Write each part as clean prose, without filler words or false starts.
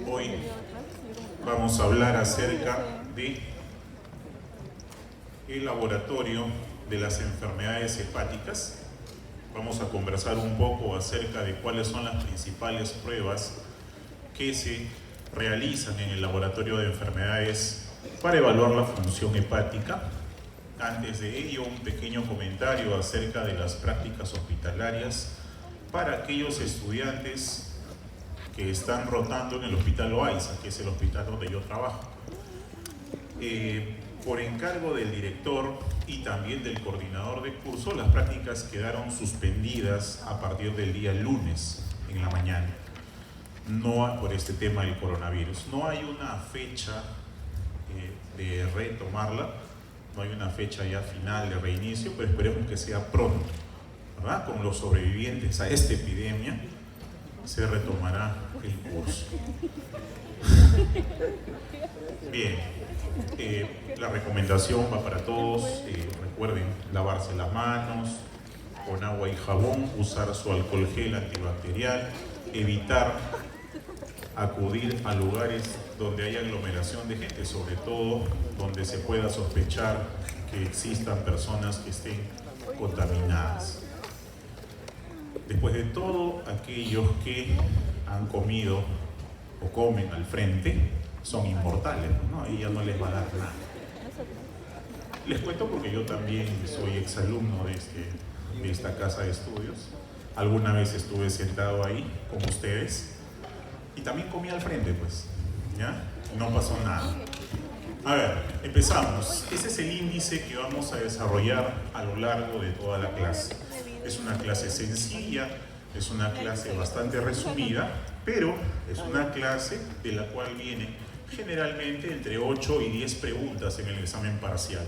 Hoy vamos a hablar acerca de el laboratorio de las enfermedades hepáticas. Vamos a conversar un poco acerca de cuáles son las principales pruebas que se realizan en el laboratorio de enfermedades para evaluar la función hepática. Antes de ello, un pequeño comentario acerca de las prácticas hospitalarias para aquellos estudiantes que están rotando en el Hospital Loaiza, que es el hospital donde yo trabajo. Por encargo del director y también del coordinador de curso, las prácticas quedaron suspendidas a partir del día lunes en la mañana, no por este tema del coronavirus. No hay una fecha de retomarla, no hay una fecha ya final de reinicio, pero esperemos que sea pronto, ¿verdad? Con los sobrevivientes a esta epidemia se retomará el curso. Bien, la recomendación va para todos. Recuerden lavarse las manos con agua y jabón, usar su alcohol gel antibacterial, evitar acudir a lugares donde haya aglomeración de gente, sobre todo donde se pueda sospechar que existan personas que estén contaminadas. Después de todo, aquellos que han comido o comen al frente son inmortales, ¿no? Ahí ya no les va a dar nada. Les cuento porque yo también soy exalumno de esta casa de estudios. Alguna vez estuve sentado ahí con ustedes y también comí al frente, pues, ¿ya? No pasó nada. A ver, empezamos. Ese es el índice que vamos a desarrollar a lo largo de toda la clase. Es una clase sencilla, es una clase bastante resumida, pero es una clase de la cual viene generalmente entre 8 y 10 preguntas en el examen parcial.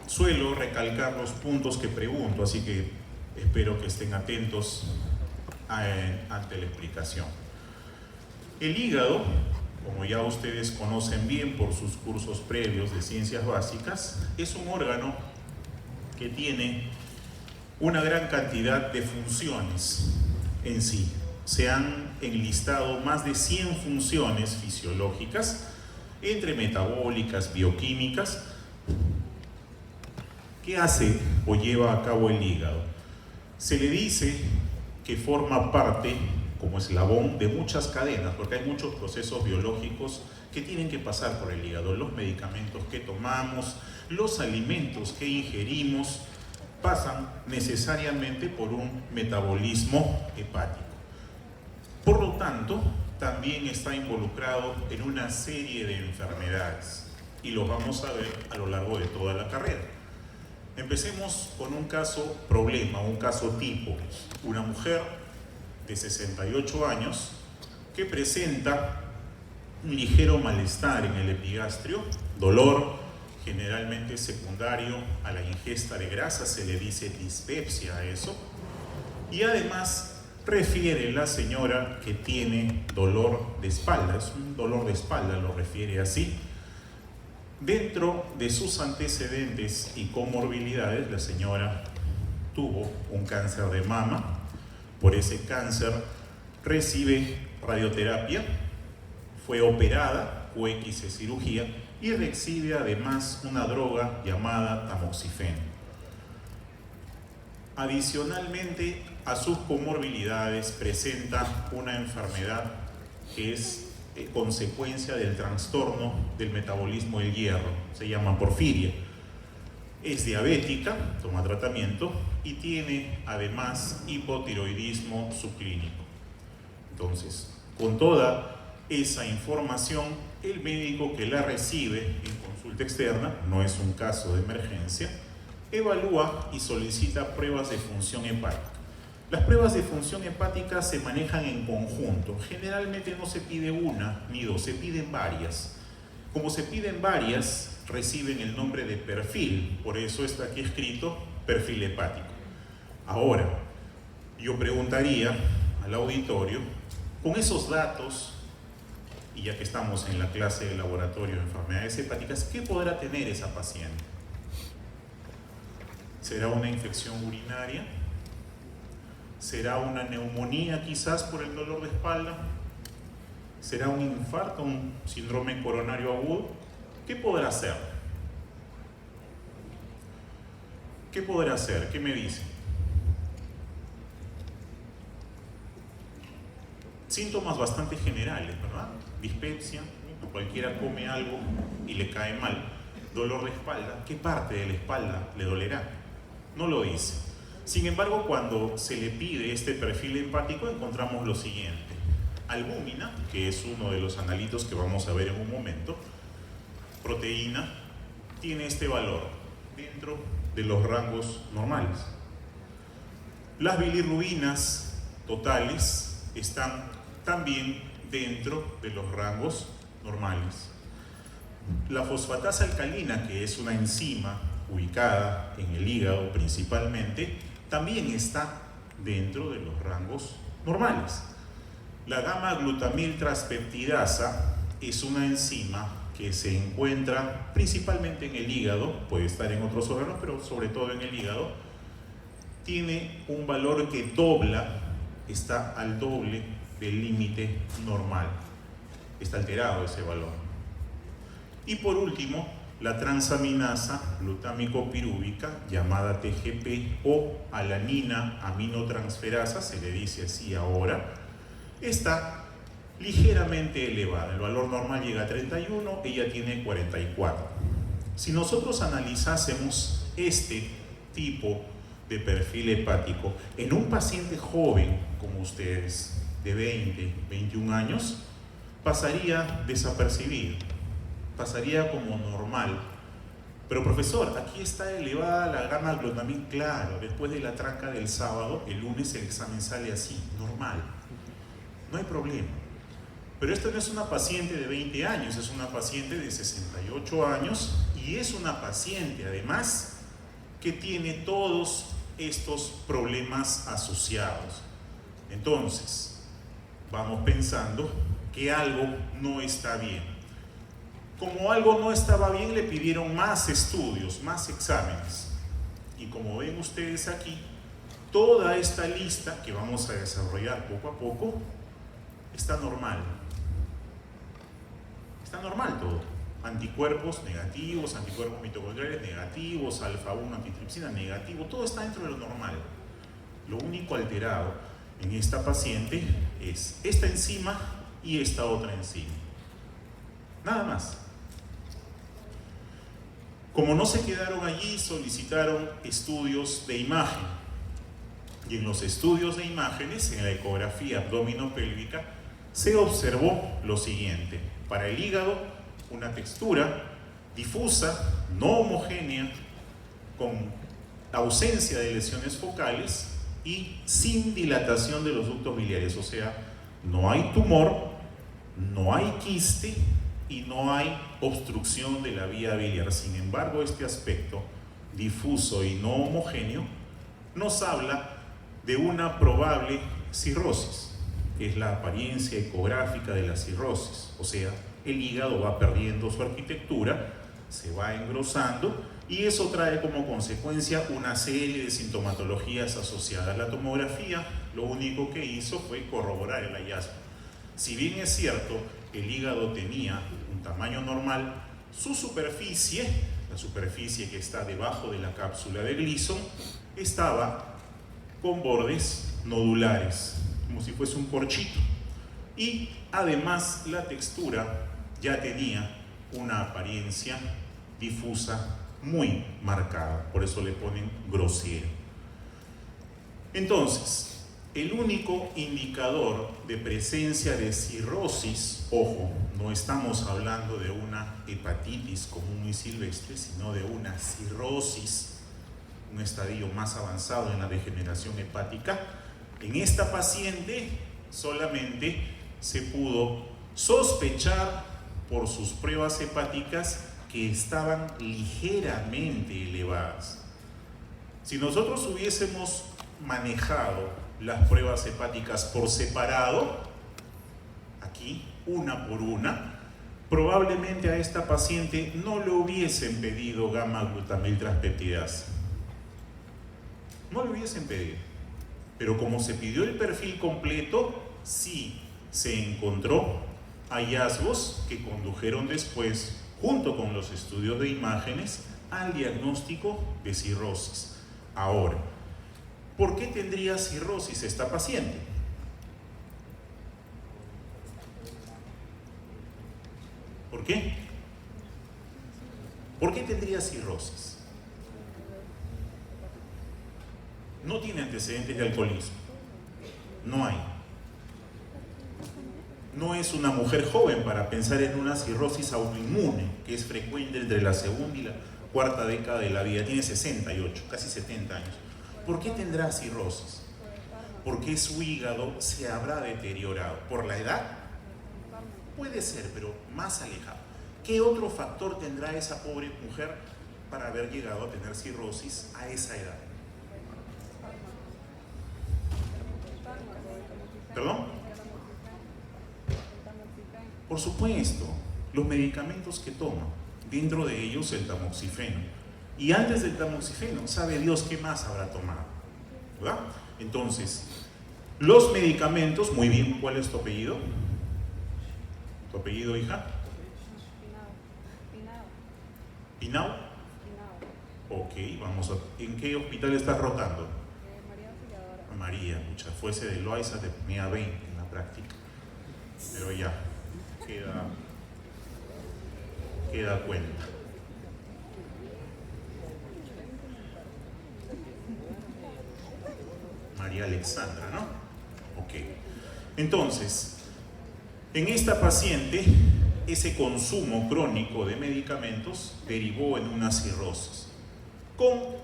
Suelo recalcar los puntos que pregunto, así que espero que estén atentos ante la explicación. El hígado, como ya ustedes conocen bien por sus cursos previos de ciencias básicas, es un órgano que tiene una gran cantidad de funciones en sí. Se han enlistado más de 100 funciones fisiológicas, entre metabólicas, bioquímicas, que hace o lleva a cabo el hígado. Se le dice que forma parte, como eslabón, de muchas cadenas, porque hay muchos procesos biológicos que tienen que pasar por el hígado. Los medicamentos que tomamos, los alimentos que ingerimos, pasan necesariamente por un metabolismo hepático. Por lo tanto, también está involucrado en una serie de enfermedades y los vamos a ver a lo largo de toda la carrera. Empecemos con un caso problema, un caso tipo. Una mujer de 68 años que presenta un ligero malestar en el epigastrio, dolor generalmente secundario a la ingesta de grasa, se le dice dispepsia a eso, y además refiere la señora que tiene dolor de espalda, es un dolor de espalda, lo refiere así. Dentro de sus antecedentes y comorbilidades, la señora tuvo un cáncer de mama. Por ese cáncer recibe radioterapia, fue operada, QX de cirugía, y recibe además una droga llamada tamoxifeno. Adicionalmente a sus comorbilidades presenta una enfermedad que es consecuencia del trastorno del metabolismo del hierro, se llama porfiria. Es diabética, toma tratamiento y tiene además hipotiroidismo subclínico. Entonces, con toda esa información, el médico que la recibe en consulta externa, no es un caso de emergencia, evalúa y solicita pruebas de función hepática. Las pruebas de función hepática se manejan en conjunto. Generalmente no se pide una ni dos, se piden varias. Como se piden varias, reciben el nombre de perfil, por eso está aquí escrito perfil hepático. Ahora, yo preguntaría al auditorio, con esos datos, y ya que estamos en la clase de laboratorio de enfermedades hepáticas, ¿qué podrá tener esa paciente? ¿Será una infección urinaria? ¿Será una neumonía quizás por el dolor de espalda? ¿Será un infarto, un síndrome coronario agudo? ¿Qué podrá ser? ¿Qué podrá ser? ¿Qué me dicen? Síntomas bastante generales, ¿verdad? Dispepsia, cualquiera come algo y le cae mal. Dolor de espalda, ¿qué parte de la espalda le dolerá? No lo dice. Sin embargo, cuando se le pide este perfil hepático, encontramos lo siguiente. Albúmina, que es uno de los analitos que vamos a ver en un momento, proteína, tiene este valor dentro de los rangos normales. Las bilirrubinas totales están también dentro de los rangos normales. La fosfatasa alcalina, que es una enzima ubicada en el hígado principalmente, también está dentro de los rangos normales. La gamma-glutamiltraspeptidasa es una enzima que se encuentra principalmente en el hígado, puede estar en otros órganos, pero sobre todo en el hígado. Tiene un valor que dobla, está al doble del límite normal. Está alterado ese valor. Y por último, la transaminasa glutámico-pirúvica, llamada TGP, o alanina aminotransferasa, se le dice así ahora, está ligeramente elevada. El valor normal llega a 31, ella tiene 44. Si nosotros analizásemos este tipo de perfil hepático en un paciente joven como ustedes, de 20, 21 años, pasaría desapercibido, pasaría como normal. Pero profesor, aquí está elevada la gamma-glutamina. Claro, después de la tranca del sábado, el lunes el examen sale así, normal. No hay problema. Pero esta no es una paciente de 20 años, es una paciente de 68 años y es una paciente, además, que tiene todos estos problemas asociados. Entonces, vamos pensando que algo no está bien. Como algo no estaba bien, le pidieron más estudios, más exámenes. Y como ven ustedes aquí, toda esta lista que vamos a desarrollar poco a poco, está normal. Está normal todo. Anticuerpos negativos, anticuerpos mitocondriales negativos, alfa-1 antitripsina negativo, todo está dentro de lo normal. Lo único alterado en esta paciente es esta enzima y esta otra enzima. Nada más. Como no se quedaron allí, solicitaron estudios de imagen. Y en los estudios de imágenes, en la ecografía abdominopélvica, se observó lo siguiente. Para el hígado, una textura difusa, no homogénea, con ausencia de lesiones focales y sin dilatación de los ductos biliares. O sea, no hay tumor, no hay quiste y no hay obstrucción de la vía biliar. Sin embargo, este aspecto difuso y no homogéneo nos habla de una probable cirrosis, que es la apariencia ecográfica de la cirrosis. O sea, el hígado va perdiendo su arquitectura, se va engrosando y eso trae como consecuencia una serie de sintomatologías asociadas. La tomografía lo único que hizo fue corroborar el hallazgo. Si bien es cierto, el hígado tenía un tamaño normal, su superficie, la superficie que está debajo de la cápsula de Gleason, estaba con bordes nodulares, como si fuese un corchito. Y además la textura ya tenía una apariencia difusa muy marcada, por eso le ponen grosero. Entonces, el único indicador de presencia de cirrosis, ojo, no estamos hablando de una hepatitis común y silvestre, sino de una cirrosis, un estadio más avanzado en la degeneración hepática. En esta paciente solamente se pudo sospechar por sus pruebas hepáticas que estaban ligeramente elevadas. Si nosotros hubiésemos manejado las pruebas hepáticas por separado, aquí, una por una, probablemente a esta paciente no le hubiesen pedido gamma-glutamiltraspeptidasa. No le hubiesen pedido. Pero como se pidió el perfil completo, sí se encontró hallazgos que condujeron después, junto con los estudios de imágenes, al diagnóstico de cirrosis. Ahora, ¿por qué tendría cirrosis esta paciente? ¿Por qué? ¿Por qué tendría cirrosis? No tiene antecedentes de alcoholismo. No hay. No es una mujer joven para pensar en una cirrosis autoinmune, que es frecuente entre la segunda y la cuarta década de la vida. Tiene 68, casi 70 años. ¿Por qué tendrá cirrosis? ¿Por qué su hígado se habrá deteriorado? ¿Por la edad? Puede ser, pero más alejado. ¿Qué otro factor tendrá esa pobre mujer para haber llegado a tener cirrosis a esa edad? ¿Perdón? Por supuesto, los medicamentos que toma, dentro de ellos el tamoxifeno. Y antes del tamoxifeno, sabe Dios qué más habrá tomado, ¿verdad? Entonces, los medicamentos, muy bien, ¿cuál es tu apellido? ¿Tu apellido, hija? ¿Pinao? Ok, vamos a... ¿En qué hospital estás rotando? María, mucha, fuese de Loaiza, te ponía 20 en la práctica. Pero ya, queda cuenta. María Alexandra, ¿no? Ok. Entonces, en esta paciente, ese consumo crónico de medicamentos derivó en una cirrosis, con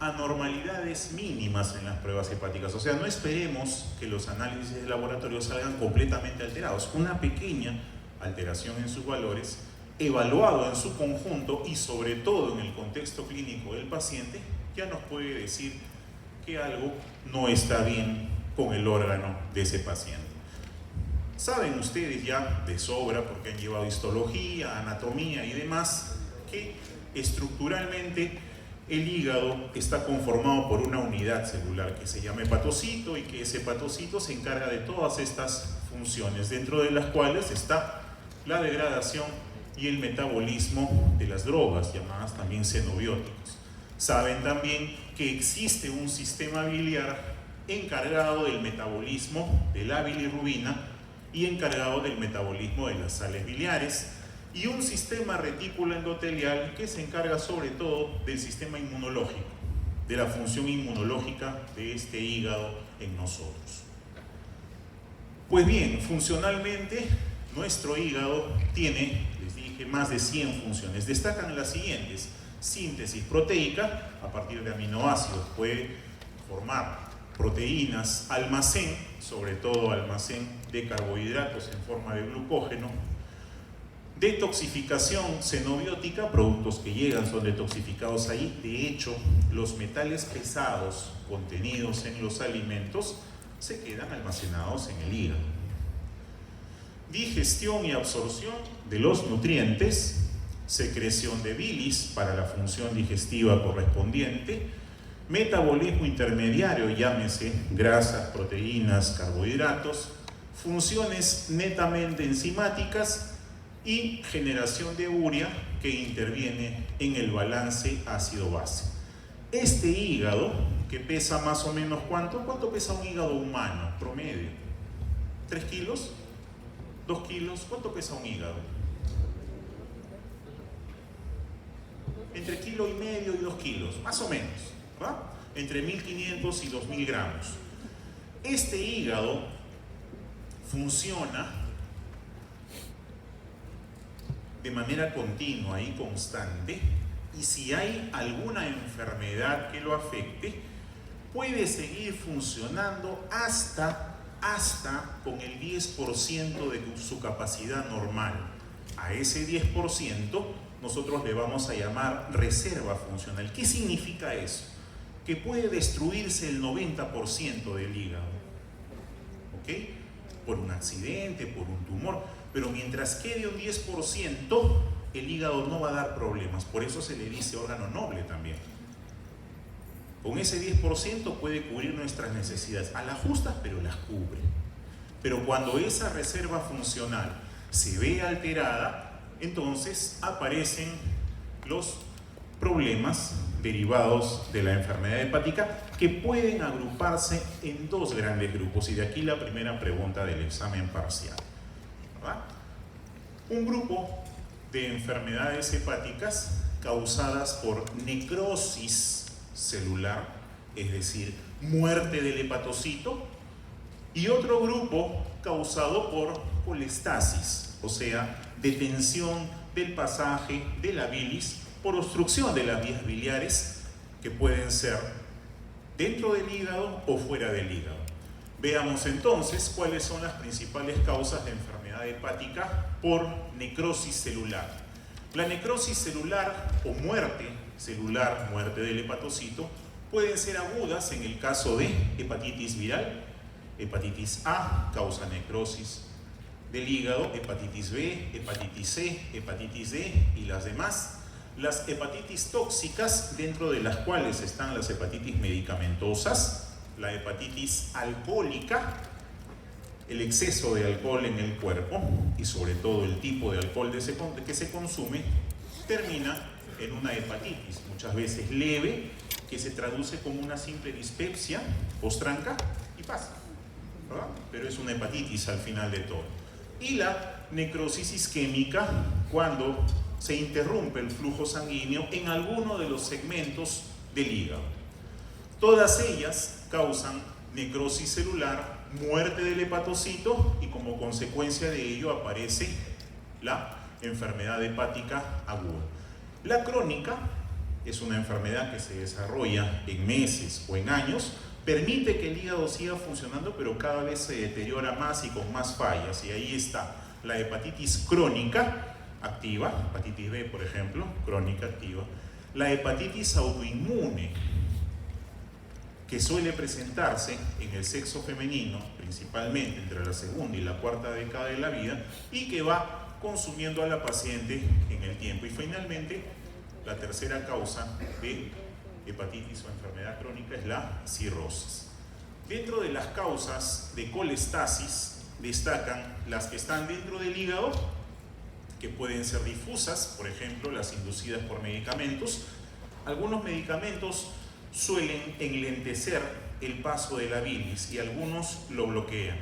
anormalidades mínimas en las pruebas hepáticas. O sea, no esperemos que los análisis de laboratorio salgan completamente alterados. Una pequeña alteración en sus valores, evaluado en su conjunto y sobre todo en el contexto clínico del paciente, ya nos puede decir que algo no está bien con el órgano de ese paciente. Saben ustedes ya de sobra, porque han llevado histología, anatomía y demás, que estructuralmente el hígado está conformado por una unidad celular que se llama hepatocito y que ese hepatocito se encarga de todas estas funciones, dentro de las cuales está la degradación y el metabolismo de las drogas, llamadas también xenobióticos. Saben también que existe un sistema biliar encargado del metabolismo de la bilirrubina y encargado del metabolismo de las sales biliares, y un sistema retículo endotelial que se encarga sobre todo del sistema inmunológico, de la función inmunológica de este hígado en nosotros. Pues bien, funcionalmente nuestro hígado tiene, les dije, más de 100 funciones. Destacan las siguientes: síntesis proteica, a partir de aminoácidos puede formar proteínas, almacén, sobre todo almacén de carbohidratos en forma de glucógeno, detoxificación xenobiótica, productos que llegan son detoxificados ahí. De hecho, los metales pesados contenidos en los alimentos se quedan almacenados en el hígado. Digestión y absorción de los nutrientes, secreción de bilis para la función digestiva correspondiente, metabolismo intermediario, llámese grasas, proteínas, carbohidratos, funciones netamente enzimáticas y generación de urea que interviene en el balance ácido-base. Este hígado, que pesa más o menos ¿cuánto pesa un hígado humano promedio? ¿3 kilos? ¿2 kilos? ¿Cuánto pesa un hígado? Entre 1,5 kilos y 2 kilos, más o menos, ¿verdad? Entre 1.500 y 2.000 gramos. Este hígado funciona de manera continua y constante, y si hay alguna enfermedad que lo afecte, puede seguir funcionando hasta con el 10% de su capacidad normal. A ese 10% nosotros le vamos a llamar reserva funcional. ¿Qué significa eso? Que puede destruirse el 90% del hígado, ¿ok? Por un accidente, por un tumor, pero mientras quede un 10%, el hígado no va a dar problemas. Por eso se le dice órgano noble también. Con ese 10% puede cubrir nuestras necesidades, a las justas, pero las cubre. Pero cuando esa reserva funcional se ve alterada, entonces aparecen los problemas derivados de la enfermedad hepática que pueden agruparse en dos grandes grupos, y de aquí la primera pregunta del examen parcial, ¿verdad? Un grupo de enfermedades hepáticas causadas por necrosis celular, es decir, muerte del hepatocito, y otro grupo causado por colestasis, o sea, detención del pasaje de la bilis por obstrucción de las vías biliares, que pueden ser dentro del hígado o fuera del hígado. Veamos entonces cuáles son las principales causas de enfermedad hepática por necrosis celular. La necrosis celular o muerte celular, muerte del hepatocito, pueden ser agudas en el caso de hepatitis viral. Hepatitis A causa necrosis del hígado, hepatitis B, hepatitis C, hepatitis D y las demás. Las hepatitis tóxicas, dentro de las cuales están las hepatitis medicamentosas, la hepatitis alcohólica, el exceso de alcohol en el cuerpo y sobre todo el tipo de alcohol que se consume, termina en una hepatitis, muchas veces leve, que se traduce como una simple dispepsia, postranca y pasa, ¿verdad? Pero es una hepatitis al final de todo. Y la necrosis isquémica, cuando se interrumpe el flujo sanguíneo en alguno de los segmentos del hígado. Todas ellas causan necrosis celular, muerte del hepatocito, y como consecuencia de ello aparece la enfermedad hepática aguda. La crónica es una enfermedad que se desarrolla en meses o en años, permite que el hígado siga funcionando, pero cada vez se deteriora más y con más fallas, y ahí está la hepatitis crónica activa, hepatitis B por ejemplo, crónica activa, la hepatitis autoinmune, que suele presentarse en el sexo femenino, principalmente entre la segunda y la cuarta década de la vida, y que va consumiendo a la paciente en el tiempo. Y finalmente, la tercera causa de hepatitis o enfermedad crónica es la cirrosis. Dentro de las causas de colestasis destacan las que están dentro del hígado, que pueden ser difusas, por ejemplo, las inducidas por medicamentos. Algunos medicamentos suelen enlentecer el paso de la bilis y algunos lo bloquean.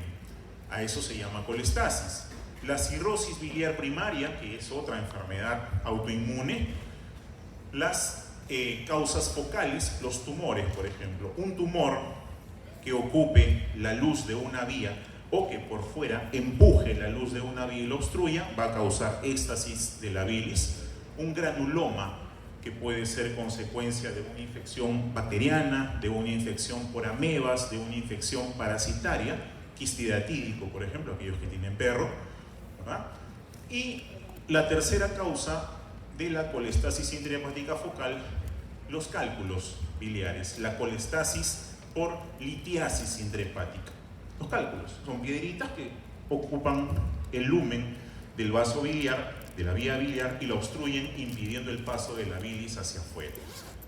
A eso se llama colestasis. La cirrosis biliar primaria, que es otra enfermedad autoinmune. Las causas focales, los tumores, por ejemplo. Un tumor que ocupe la luz de una vía o que por fuera empuje la luz de una vía y lo obstruya, va a causar éxtasis de la bilis. Un granuloma, que puede ser consecuencia de una infección bacteriana, de una infección por amebas, de una infección parasitaria, quistidatídico, por ejemplo, aquellos que tienen perro, ¿verdad? Y la tercera causa de la colestasis intrahepática focal, los cálculos biliares, la colestasis por litiasis intrahepática. Los cálculos son piedritas que ocupan el lumen del vaso biliar, de la vía biliar, y la obstruyen, impidiendo el paso de la bilis hacia afuera.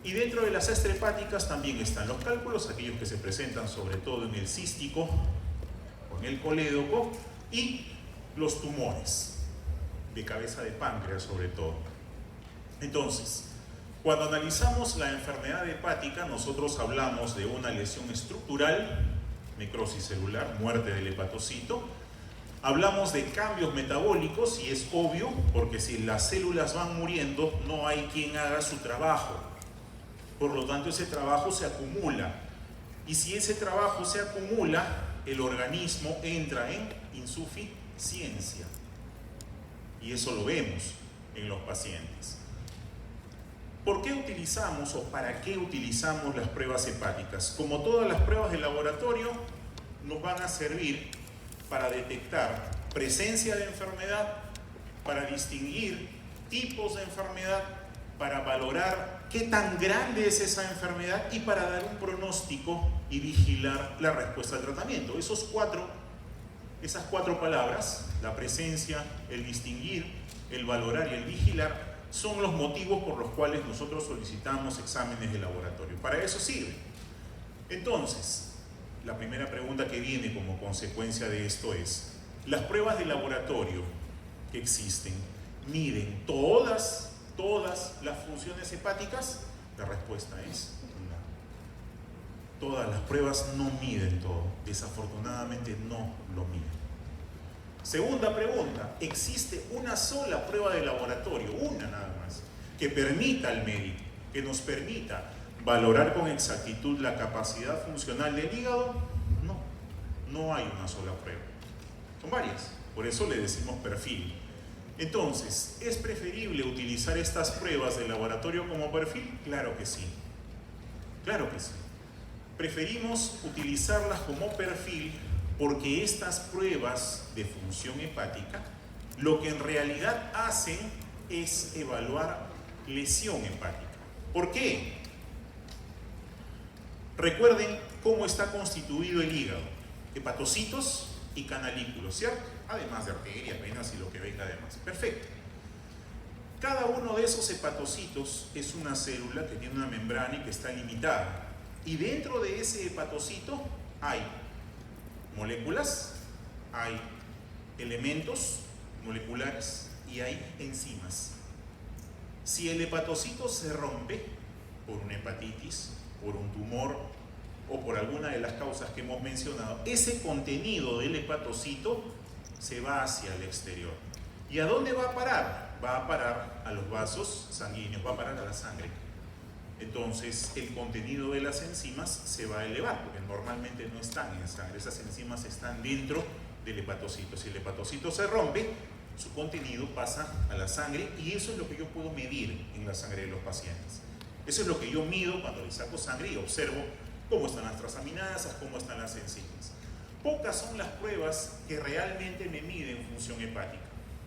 Y dentro de las extrahepáticas también están los cálculos, aquellos que se presentan sobre todo en el cístico o en el colédoco, y los tumores de cabeza de páncreas sobre todo. Entonces, cuando analizamos la enfermedad hepática, nosotros hablamos de una lesión estructural, necrosis celular, muerte del hepatocito. Hablamos de cambios metabólicos, y es obvio, porque si las células van muriendo, no hay quien haga su trabajo. Por lo tanto, ese trabajo se acumula. Y si ese trabajo se acumula, el organismo entra en insuficiencia. Y eso lo vemos en los pacientes. ¿Por qué utilizamos o para qué utilizamos las pruebas hepáticas? Como todas las pruebas de laboratorio, nos van a servir para detectar presencia de enfermedad, para distinguir tipos de enfermedad, para valorar qué tan grande es esa enfermedad y para dar un pronóstico y vigilar la respuesta al tratamiento. Esas cuatro palabras, la presencia, el distinguir, el valorar y el vigilar, son los motivos por los cuales nosotros solicitamos exámenes de laboratorio. Para eso sirve. Entonces, la primera pregunta que viene como consecuencia de esto es: ¿las pruebas de laboratorio que existen miden todas las funciones hepáticas? La respuesta es no. Todas las pruebas no miden todo. Desafortunadamente no lo miden. Segunda pregunta, ¿existe una sola prueba de laboratorio, una nada más, que permita al médico, que nos permita valorar con exactitud la capacidad funcional del hígado? No, no hay una sola prueba. Son varias, por eso le decimos perfil. Entonces, ¿es preferible utilizar estas pruebas de laboratorio como perfil? Claro que sí. Claro que sí. Preferimos utilizarlas como perfil porque estas pruebas de función hepática lo que en realidad hacen es evaluar lesión hepática. ¿Por qué? Recuerden cómo está constituido el hígado: hepatocitos y canalículos, ¿cierto? Además de arterias, venas y lo que venga además. Perfecto. Cada uno de esos hepatocitos es una célula que tiene una membrana y que está limitada. Y dentro de ese hepatocito hay moléculas, hay elementos moleculares y hay enzimas. Si el hepatocito se rompe por una hepatitis, por un tumor o por alguna de las causas que hemos mencionado, ese contenido del hepatocito se va hacia el exterior. ¿Y a dónde va a parar? Va a parar a los vasos sanguíneos, va a parar a la sangre. Entonces el contenido de las enzimas se va a elevar, porque normalmente no están en sangre, esas enzimas están dentro del hepatocito. Si el hepatocito se rompe, su contenido pasa a la sangre y eso es lo que yo puedo medir en la sangre de los pacientes. Eso es lo que yo mido cuando les saco sangre y observo cómo están las transaminasas, cómo están las enzimas. Pocas son las pruebas que realmente me miden función hepática.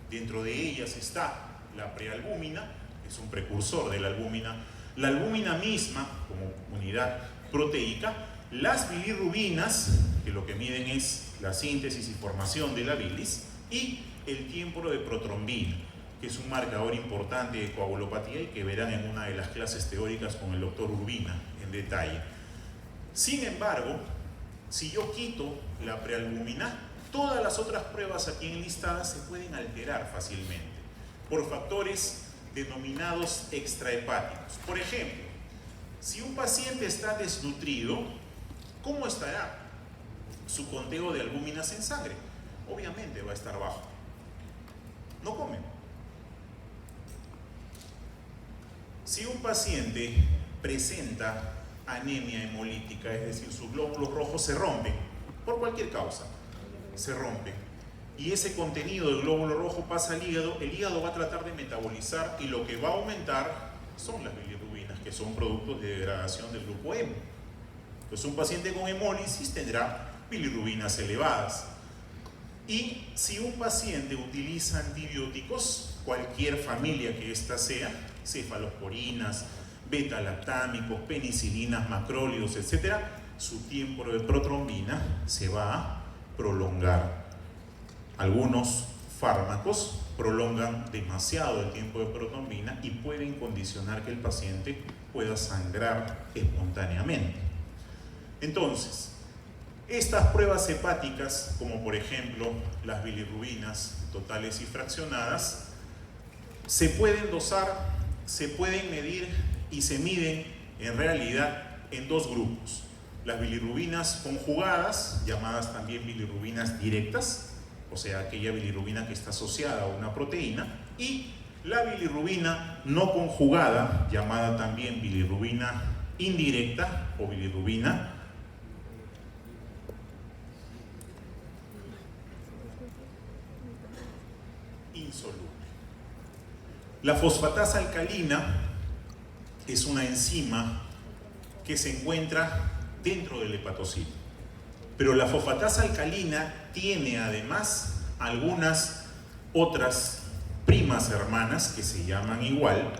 Dentro de ellas está la prealbúmina, que es un precursor de la albúmina, la albúmina misma como unidad proteica, las bilirrubinas, que lo que miden es la síntesis y formación de la bilis, y el tiempo de protrombina, que es un marcador importante de coagulopatía y que verán en una de las clases teóricas con el doctor Urbina en detalle. Sin embargo, si yo quito la prealbúmina, todas las otras pruebas aquí enlistadas se pueden alterar fácilmente por factores denominados extrahepáticos. Por ejemplo, si un paciente está desnutrido, ¿cómo estará su conteo de albúminas en sangre? Obviamente va a estar bajo. No come. Si un paciente presenta anemia hemolítica, es decir, sus glóbulos rojos se rompen, por cualquier causa, se rompen, y ese contenido del glóbulo rojo pasa al hígado, el hígado va a tratar de metabolizar y lo que va a aumentar son las bilirrubinas, que son productos de degradación del grupo hemo. Entonces un paciente con hemólisis tendrá bilirrubinas elevadas. Y si un paciente utiliza antibióticos, cualquier familia que ésta sea, cefalosporinas, beta-lactámicos, penicilinas, macrólidos, etc., su tiempo de protrombina se va a prolongar. Algunos fármacos prolongan demasiado el tiempo de protrombina y pueden condicionar que el paciente pueda sangrar espontáneamente. Entonces, estas pruebas hepáticas, como por ejemplo las bilirrubinas totales y fraccionadas, se pueden dosar, se pueden medir y se miden en realidad en dos grupos: las bilirrubinas conjugadas, llamadas también bilirrubinas directas, o sea, aquella bilirrubina que está asociada a una proteína, y la bilirrubina no conjugada, llamada también bilirrubina indirecta o bilirrubina insoluble. La fosfatasa alcalina es una enzima que se encuentra dentro del hepatocito, pero la fosfatasa alcalina tiene además algunas otras primas hermanas que se llaman igual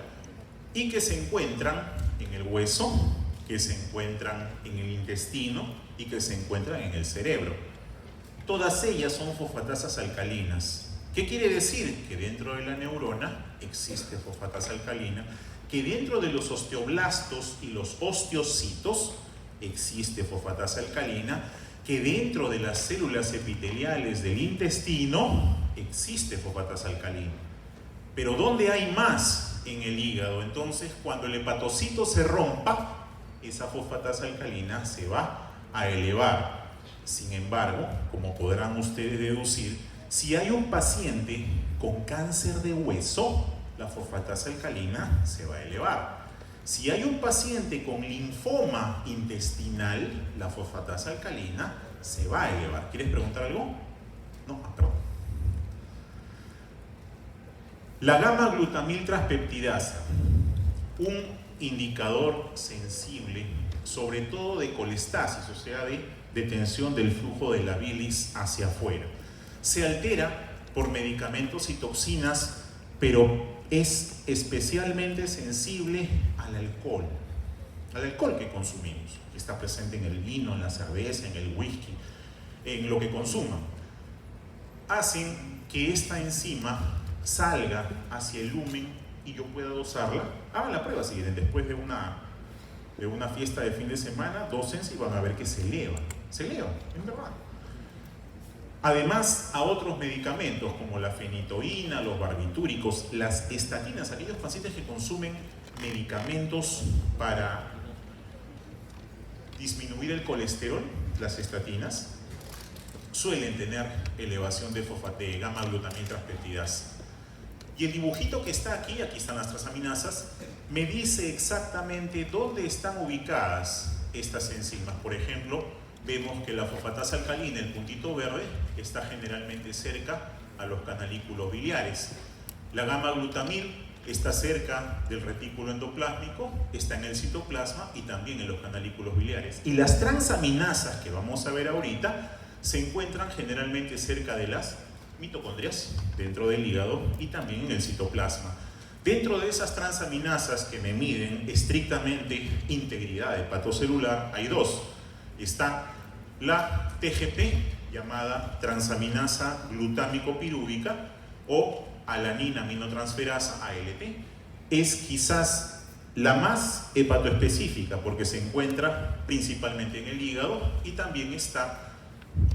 y que se encuentran en el hueso, que se encuentran en el intestino y que se encuentran en el cerebro. Todas ellas son fosfatasas alcalinas. ¿Qué quiere decir? Que dentro de la neurona existe fosfatasa alcalina, que dentro de los osteoblastos y los osteocitos existe fosfatasa alcalina, que dentro de las células epiteliales del intestino existe fosfatasa alcalina. Pero ¿dónde hay más en el hígado? Entonces, cuando el hepatocito se rompa, esa fosfatasa alcalina se va a elevar. Sin embargo, como podrán ustedes deducir, si hay un paciente con cáncer de hueso, la fosfatasa alcalina se va a elevar. Si hay un paciente con linfoma intestinal, la fosfatasa alcalina se va a elevar. ¿Quieres preguntar algo? No, perdón. La gamma-glutamil transpeptidasa, un indicador sensible, sobre todo de colestasis, o sea, de detención del flujo de la bilis hacia afuera. Se altera por medicamentos y toxinas, pero es especialmente sensible al alcohol que consumimos, que está presente en el vino, en la cerveza, en el whisky, en lo que consuman. Hacen que esta enzima salga hacia el lumen y yo pueda dosarla. Hagan la prueba si quieren, después de una fiesta de fin de semana, dósense y van a ver que se eleva, en verdad. Además, a otros medicamentos como la fenitoína, los barbitúricos, las estatinas, aquellos pacientes que consumen medicamentos para disminuir el colesterol, las estatinas, suelen tener elevación de gamma-glutamil transpeptidasa. Y el dibujito que está aquí están las transaminasas, me dice exactamente dónde están ubicadas estas enzimas. Por ejemplo, vemos que la fosfatasa alcalina, el puntito verde, está generalmente cerca a los canalículos biliares. La gamma-glutamil está cerca del retículo endoplásmico, está en el citoplasma y también en los canalículos biliares. Y las transaminasas que vamos a ver ahorita se encuentran generalmente cerca de las mitocondrias, dentro del hígado y también en el citoplasma. Dentro de esas transaminasas que me miden estrictamente integridad hepatocelular, hay dos. Está la TGP, llamada transaminasa glutámico-pirúvica, o alanina aminotransferasa, ALT. Es quizás la más hepatoespecífica porque se encuentra principalmente en el hígado, y también está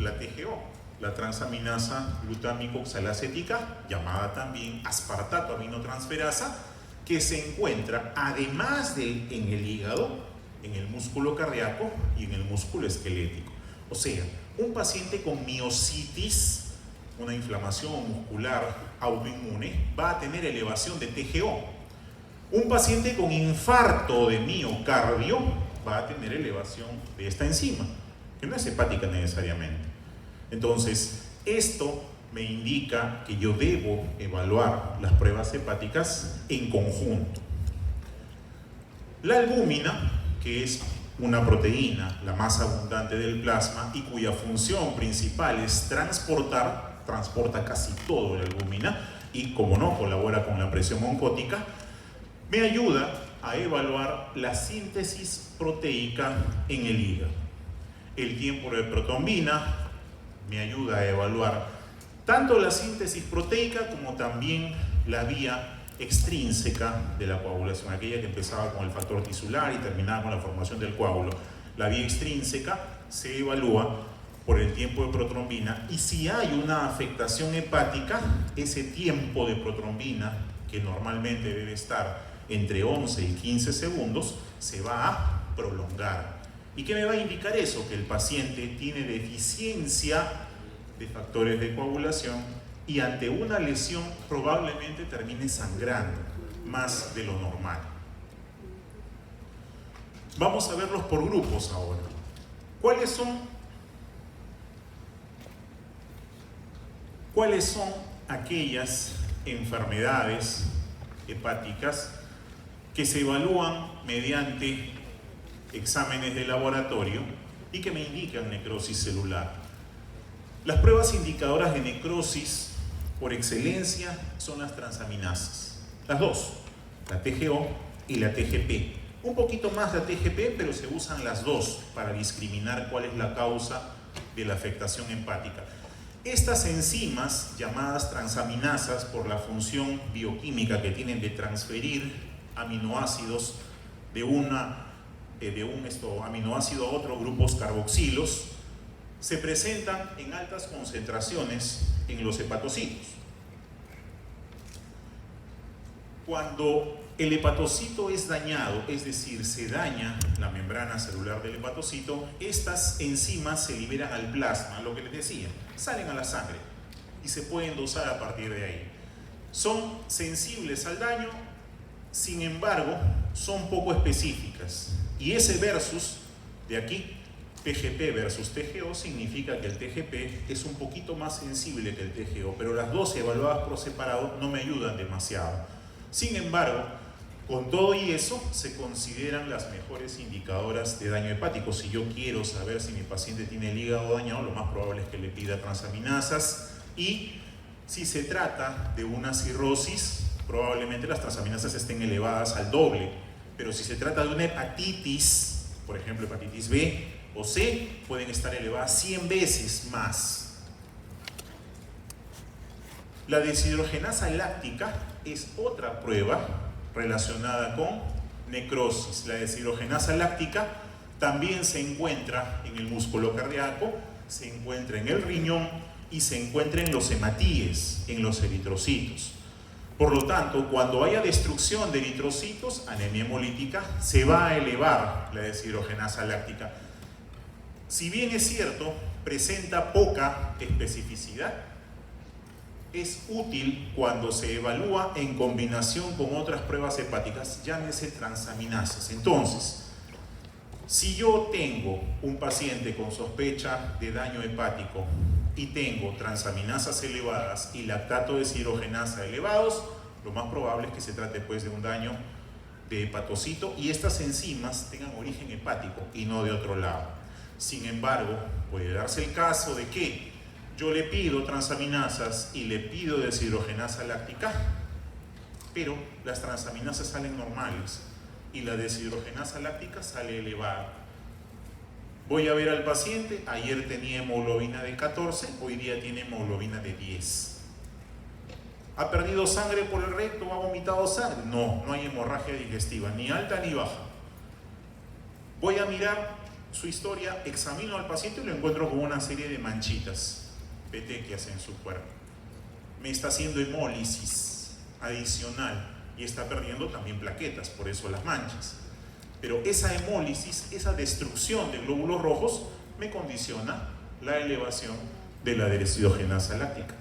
la TGO, la transaminasa glutámico-oxalacética, llamada también aspartato aminotransferasa, que se encuentra además en el hígado, en el músculo cardíaco y en el músculo esquelético. O sea, un paciente con miositis, una inflamación muscular autoinmune, va a tener elevación de TGO. Un paciente con infarto de miocardio va a tener elevación de esta enzima, que no es hepática necesariamente. Entonces, esto me indica que yo debo evaluar las pruebas hepáticas en conjunto. La albúmina, que es una proteína, la más abundante del plasma y cuya función principal es transporta casi todo la albúmina y, como no, colabora con la presión oncótica, me ayuda a evaluar la síntesis proteica en el hígado. El tiempo de protrombina me ayuda a evaluar tanto la síntesis proteica como también la vía extrínseca de la coagulación, aquella que empezaba con el factor tisular y terminaba con la formación del coágulo. La vía extrínseca se evalúa por el tiempo de protrombina, y si hay una afectación hepática, ese tiempo de protrombina, que normalmente debe estar entre 11 y 15 segundos, se va a prolongar. ¿Y qué me va a indicar eso? Que el paciente tiene deficiencia de factores de coagulación y ante una lesión probablemente termine sangrando más de lo normal. Vamos a verlos por grupos ahora. ¿Cuáles son aquellas enfermedades hepáticas que se evalúan mediante exámenes de laboratorio y que me indican necrosis celular? Las pruebas indicadoras de necrosis por excelencia son las transaminasas, las dos, la TGO y la TGP. Un poquito más la TGP, pero se usan las dos para discriminar cuál es la causa de la afectación hepática. Estas enzimas, llamadas transaminasas, por la función bioquímica que tienen de transferir aminoácidos de un aminoácido a otro, grupos carboxilos, se presentan en altas concentraciones en los hepatocitos. Cuando el hepatocito es dañado, es decir, se daña la membrana celular del hepatocito, estas enzimas se liberan al plasma, lo que les decía, salen a la sangre y se pueden dosar a partir de ahí. Son sensibles al daño, sin embargo, son poco específicas. Y ese versus de aquí, TGP versus TGO, significa que el TGP es un poquito más sensible que el TGO, pero las dos evaluadas por separado no me ayudan demasiado. Sin embargo, con todo y eso, se consideran las mejores indicadoras de daño hepático. Si yo quiero saber si mi paciente tiene el hígado dañado, lo más probable es que le pida transaminasas, y si se trata de una cirrosis, probablemente las transaminasas estén elevadas al doble, pero si se trata de una hepatitis, por ejemplo hepatitis B o C, pueden estar elevadas 100 veces más. La deshidrogenasa láctica es otra prueba relacionada con necrosis. La deshidrogenasa láctica también se encuentra en el músculo cardíaco, se encuentra en el riñón y se encuentra en los hematíes, en los eritrocitos. Por lo tanto, cuando haya destrucción de eritrocitos, anemia hemolítica, se va a elevar la deshidrogenasa láctica. Si bien es cierto, presenta poca especificidad, es útil cuando se evalúa en combinación con otras pruebas hepáticas, llámese transaminasas. Entonces, si yo tengo un paciente con sospecha de daño hepático y tengo transaminasas elevadas y lactato deshidrogenasa elevados, lo más probable es que se trate pues de un daño de hepatocito y estas enzimas tengan origen hepático y no de otro lado. Sin embargo, puede darse el caso de que yo le pido transaminasas y le pido deshidrogenasa láctica, pero las transaminasas salen normales y la deshidrogenasa láctica sale elevada. Voy a ver al paciente, ayer tenía hemoglobina de 14, hoy día tiene hemoglobina de 10. ¿Ha perdido sangre por el recto o ha vomitado sangre? No, no hay hemorragia digestiva, ni alta ni baja. Voy a mirar su historia, examino al paciente y lo encuentro con una serie de manchitas, petequias en su cuerpo. Me está haciendo hemólisis adicional y está perdiendo también plaquetas, por eso las manchas. Pero esa hemólisis, esa destrucción de glóbulos rojos, me condiciona la elevación de la deshidrogenasa láctica.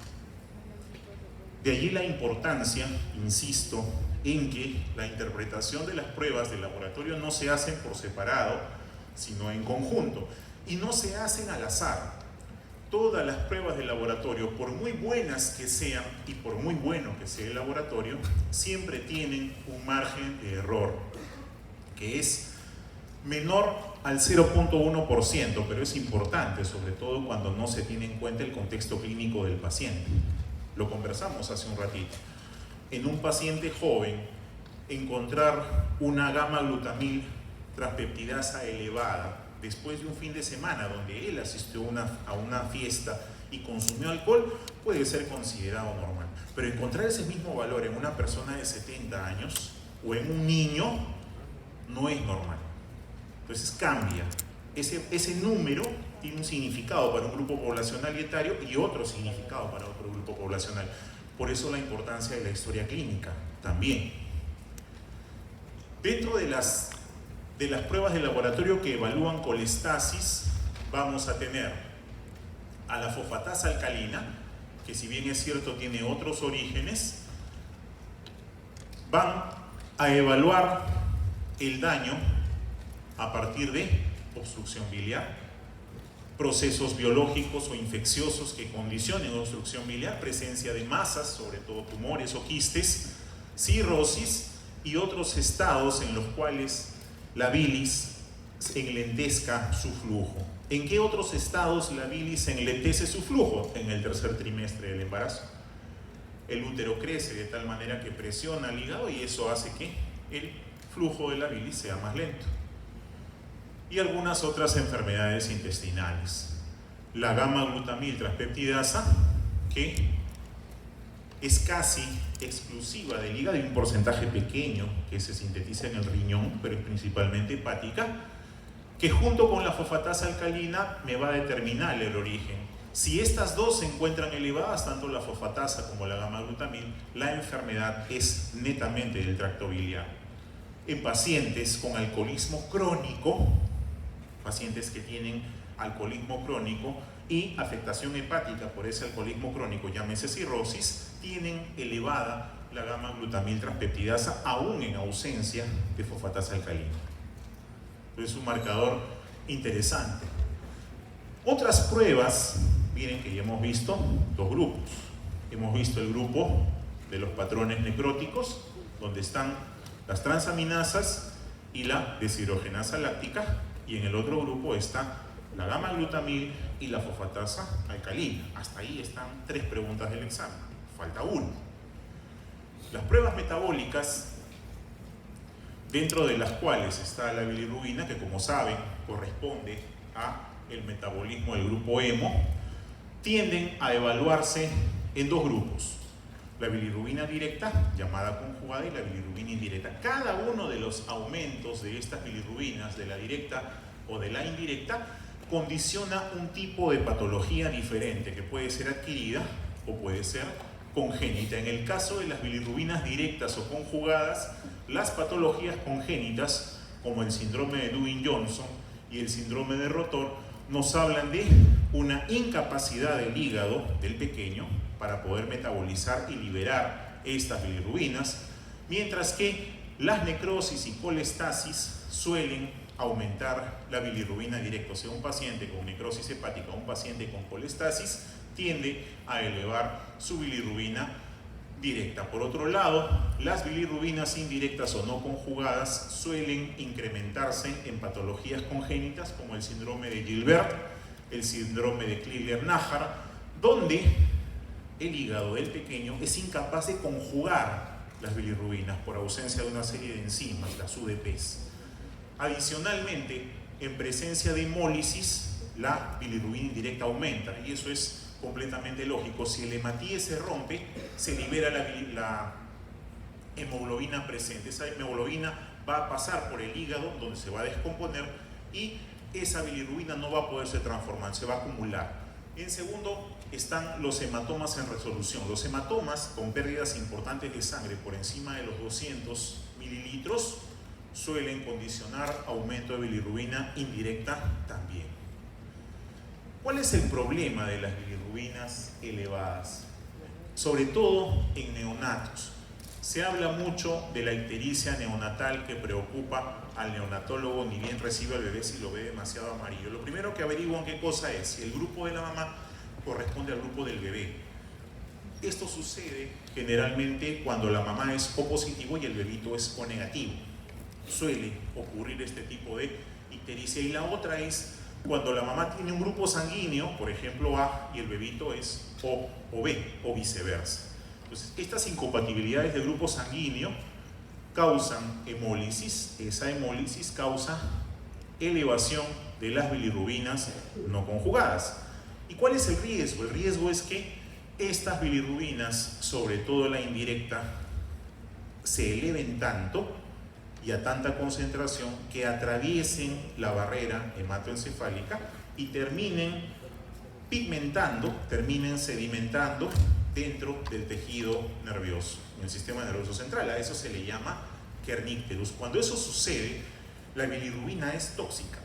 De allí la importancia, insisto, en que la interpretación de las pruebas de laboratorio no se hacen por separado, sino en conjunto, y no se hacen al azar. Todas las pruebas de laboratorio, por muy buenas que sean y por muy bueno que sea el laboratorio, siempre tienen un margen de error que es menor al 0.1%, pero es importante, sobre todo cuando no se tiene en cuenta el contexto clínico del paciente. Lo conversamos hace un ratito. En un paciente joven, encontrar una gamma-glutamil transpeptidasa elevada después de un fin de semana donde él asistió a una fiesta y consumió alcohol puede ser considerado normal, pero encontrar ese mismo valor en una persona de 70 años o en un niño no es normal. Entonces cambia. Ese número tiene un significado para un grupo poblacional y etario y otro significado para otro grupo poblacional. Por eso la importancia de la historia clínica también. Dentro de las pruebas de laboratorio que evalúan colestasis, vamos a tener a la fosfatasa alcalina, que si bien es cierto tiene otros orígenes, van a evaluar el daño a partir de obstrucción biliar, procesos biológicos o infecciosos que condicionen obstrucción biliar, presencia de masas, sobre todo tumores o quistes, cirrosis y otros estados en los cuales la bilis enlentezca su flujo. ¿En qué otros estados la bilis enlentece su flujo? En el tercer trimestre del embarazo. El útero crece de tal manera que presiona el hígado y eso hace que el flujo de la bilis sea más lento. Y algunas otras enfermedades intestinales. La gamma-glutamil transpeptidasa, que es casi exclusiva del hígado y un porcentaje pequeño que se sintetiza en el riñón, pero es principalmente hepática, que junto con la fosfatasa alcalina me va a determinar el origen. Si estas dos se encuentran elevadas, tanto la fosfatasa como la gamma-glutamil, la enfermedad es netamente del tracto biliar. En pacientes con alcoholismo crónico, pacientes que tienen alcoholismo crónico y afectación hepática por ese alcoholismo crónico, llámese cirrosis, tienen elevada la gamma-glutamil transpeptidasa aún en ausencia de fosfatasa alcalina. Es un marcador interesante. Otras pruebas, miren que ya hemos visto dos grupos. Hemos visto el grupo de los patrones necróticos, donde están las transaminasas y la deshidrogenasa láctica, y en el otro grupo está la gamma-glutamil y la fosfatasa alcalina. Hasta ahí están 3 preguntas del examen. Falta 1. Las pruebas metabólicas, dentro de las cuales está la bilirrubina, que como saben corresponde a el metabolismo del grupo hemo, tienden a evaluarse en 2 grupos: la bilirrubina directa, llamada conjugada, y la bilirrubina indirecta. Cada uno de los aumentos de estas bilirrubinas, de la directa o de la indirecta, condiciona un tipo de patología diferente, que puede ser adquirida o puede ser congénita. En el caso de las bilirrubinas directas o conjugadas, las patologías congénitas, como el síndrome de Dewey-Johnson y el síndrome de Rotor, nos hablan de una incapacidad del hígado del pequeño para poder metabolizar y liberar estas bilirrubinas, mientras que las necrosis y colestasis suelen aumentar la bilirrubina directa. O sea, un paciente con necrosis hepática o un paciente con colestasis tiende a elevar su bilirrubina directa. Por otro lado, las bilirrubinas indirectas o no conjugadas suelen incrementarse en patologías congénitas como el síndrome de Gilbert, el síndrome de Crigler-Najjar, donde el hígado del pequeño es incapaz de conjugar las bilirrubinas por ausencia de una serie de enzimas, las UDPs. Adicionalmente, en presencia de hemólisis, la bilirrubina indirecta aumenta, y eso es completamente lógico. Si el hematíes se rompe, se libera la hemoglobina presente. Esa hemoglobina va a pasar por el hígado, donde se va a descomponer, y esa bilirrubina no va a poderse transformar, se va a acumular. En segundo, están los hematomas en resolución. Los hematomas con pérdidas importantes de sangre por encima de los 200 mililitros suelen condicionar aumento de bilirrubina indirecta también. ¿Cuál es el problema de las bilirrubinas elevadas? Sobre todo en neonatos. Se habla mucho de la ictericia neonatal que preocupa al neonatólogo, ni bien recibe al bebé si lo ve demasiado amarillo. Lo primero que averiguan qué cosa es, si el grupo de la mamá corresponde al grupo del bebé. Esto sucede generalmente cuando la mamá es O positivo y el bebito es O negativo. Suele ocurrir este tipo de ictericia. Y la otra es cuando la mamá tiene un grupo sanguíneo, por ejemplo A, y el bebito es O o B, o viceversa. Entonces, estas incompatibilidades de grupo sanguíneo causan hemólisis. Esa hemólisis causa elevación de las bilirrubinas no conjugadas. ¿Y cuál es el riesgo? El riesgo es que estas bilirrubinas, sobre todo la indirecta, se eleven tanto y a tanta concentración que atraviesen la barrera hematoencefálica y terminen pigmentando, terminen sedimentando dentro del tejido nervioso, en el sistema nervioso central. A eso se le llama kernicterus. Cuando eso sucede, la bilirrubina es tóxica,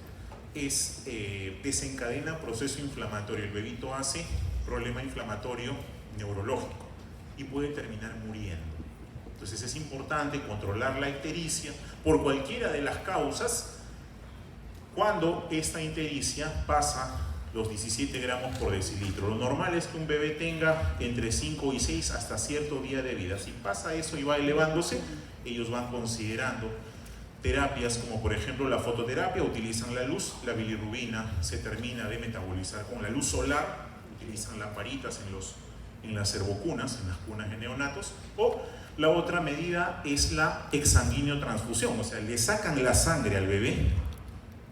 desencadena proceso inflamatorio. El bebito hace problema inflamatorio neurológico y puede terminar muriendo. Entonces es importante controlar la ictericia por cualquiera de las causas cuando esta ictericia pasa los 17 gramos por decilitro. Lo normal es que un bebé tenga entre 5 y 6 hasta cierto día de vida. Si pasa eso y va elevándose, ellos van considerando terapias como por ejemplo la fototerapia. Utilizan la luz, la bilirrubina se termina de metabolizar con la luz solar, utilizan lamparitas en las servocunas, en las cunas de neonatos, o la otra medida es la exsanguíneo-transfusión, o sea, le sacan la sangre al bebé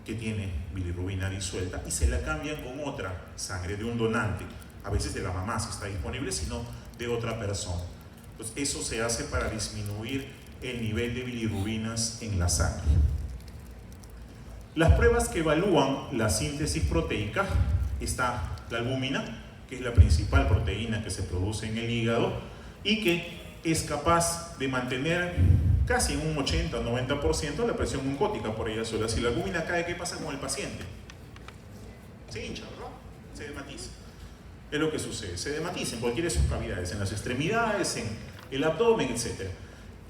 que tiene bilirrubina disuelta y se la cambian con otra sangre de un donante, a veces de la mamá si está disponible, sino de otra persona. Entonces, eso se hace para disminuir el nivel de bilirrubinas en la sangre. Las pruebas que evalúan la síntesis proteica, está la albúmina, que es la principal proteína que se produce en el hígado y que es capaz de mantener casi en un 80 o 90% la presión oncótica por ella sola. Si la albúmina cae, ¿qué pasa con el paciente? Se hincha, ¿verdad? Se dematiza. Es lo que sucede, se dematiza en cualquiera de sus cavidades, en las extremidades, en el abdomen, etc.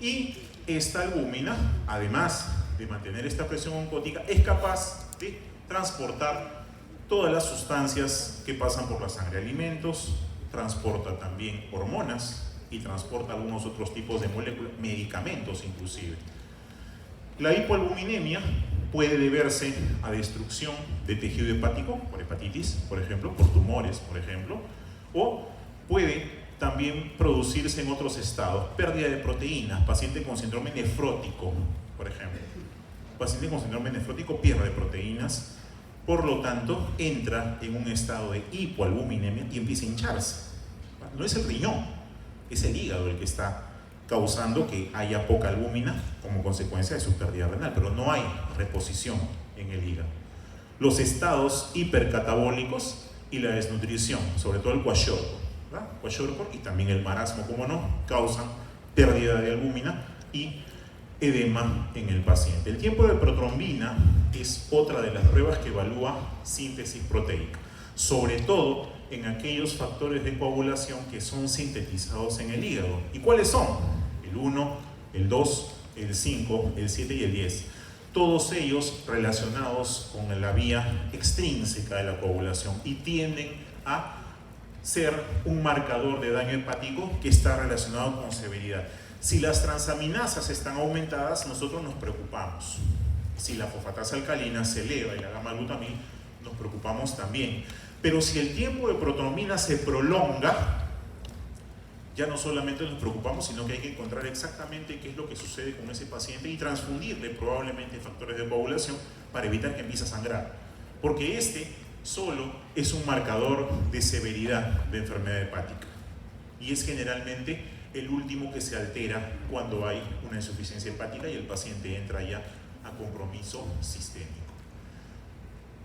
Y esta albúmina, además de mantener esta presión oncótica, es capaz de transportar todas las sustancias que pasan por la sangre, alimentos, transporta también hormonas y transporta algunos otros tipos de moléculas, medicamentos inclusive. La hipoalbuminemia puede deberse a destrucción de tejido hepático, por hepatitis, por ejemplo, por tumores, por ejemplo, o puede también producirse en otros estados, pérdida de proteínas, paciente con síndrome nefrótico, por ejemplo. Paciente con síndrome nefrótico pierde proteínas, por lo tanto entra en un estado de hipoalbuminemia y empieza a hincharse. No es el riñón, es el hígado el que está causando que haya poca albúmina como consecuencia de su pérdida renal, pero no hay reposición en el hígado. Los estados hipercatabólicos y la desnutrición, sobre todo el kwashiorkor, y también el marasmo, como no, causan pérdida de albúmina y edema en el paciente. El tiempo de protrombina es otra de las pruebas que evalúa síntesis proteica, sobre todo en aquellos factores de coagulación que son sintetizados en el hígado. ¿Y cuáles son? El 1, el 2, el 5, el 7 y el 10. Todos ellos relacionados con la vía extrínseca de la coagulación y tienden a ser un marcador de daño hepático que está relacionado con severidad. Si las transaminasas están aumentadas, nosotros nos preocupamos. Si la fosfatasa alcalina se eleva y la gamma-glutamil, nos preocupamos también. Pero si el tiempo de protrombina se prolonga, ya no solamente nos preocupamos, sino que hay que encontrar exactamente qué es lo que sucede con ese paciente y transfundirle probablemente factores de coagulación para evitar que empiece a sangrar. Porque este solo es un marcador de severidad de enfermedad hepática. Y es generalmente el último que se altera cuando hay una insuficiencia hepática y el paciente entra ya a compromiso sistémico.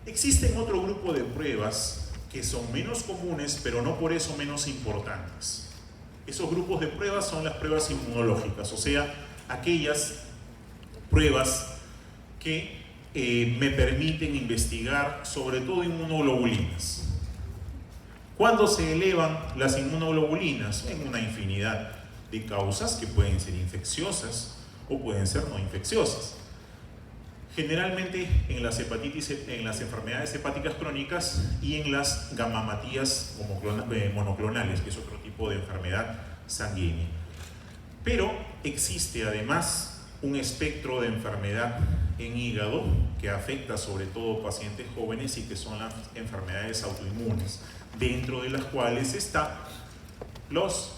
Existen otro grupo de pruebas que son menos comunes, pero no por eso menos importantes. Esos grupos de pruebas son las pruebas inmunológicas, o sea, aquellas pruebas que me permiten investigar sobre todo inmunoglobulinas. ¿Cuándo se elevan las inmunoglobulinas? En una infinidad de causas que pueden ser infecciosas o pueden ser no infecciosas. Generalmente en las enfermedades hepáticas crónicas y en las gamamatías monoclonales, que es otro tipo de enfermedad sanguínea. Pero existe además un espectro de enfermedad en hígado que afecta sobre todo pacientes jóvenes y que son las enfermedades autoinmunes, dentro de las cuales están los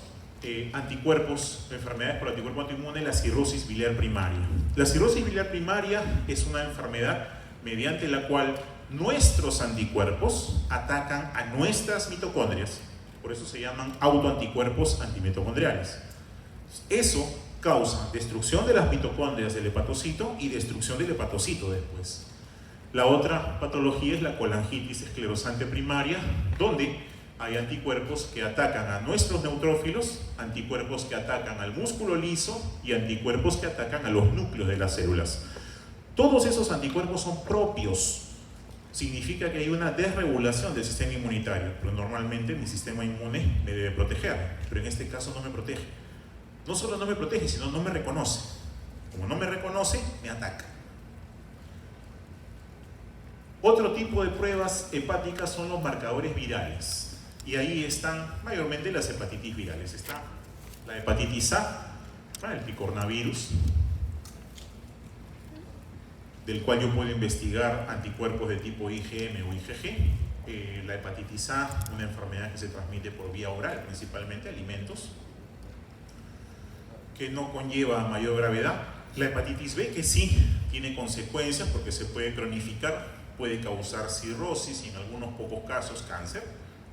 anticuerpos, enfermedades por anticuerpo autoinmune, la cirrosis biliar primaria. La cirrosis biliar primaria es una enfermedad mediante la cual nuestros anticuerpos atacan a nuestras mitocondrias, por eso se llaman autoanticuerpos antimitocondriales. Eso causa destrucción de las mitocondrias del hepatocito y destrucción del hepatocito después. La otra patología es la colangitis esclerosante primaria, donde hay anticuerpos que atacan a nuestros neutrófilos, anticuerpos que atacan al músculo liso y anticuerpos que atacan a los núcleos de las células. Todos esos anticuerpos son propios. Significa que hay una desregulación del sistema inmunitario, pero normalmente mi sistema inmune me debe proteger, pero en este caso no me protege. No solo no me protege, sino no me reconoce. Como no me reconoce, me ataca. Otro tipo de pruebas hepáticas son los marcadores virales. Y ahí están mayormente las hepatitis virales. Está la hepatitis A, el picornavirus, del cual yo puedo investigar anticuerpos de tipo IgM o IgG. La hepatitis A, una enfermedad que se transmite por vía oral, principalmente alimentos, que no conlleva mayor gravedad. La hepatitis B, que sí tiene consecuencias porque se puede cronificar, puede causar cirrosis y en algunos pocos casos cáncer.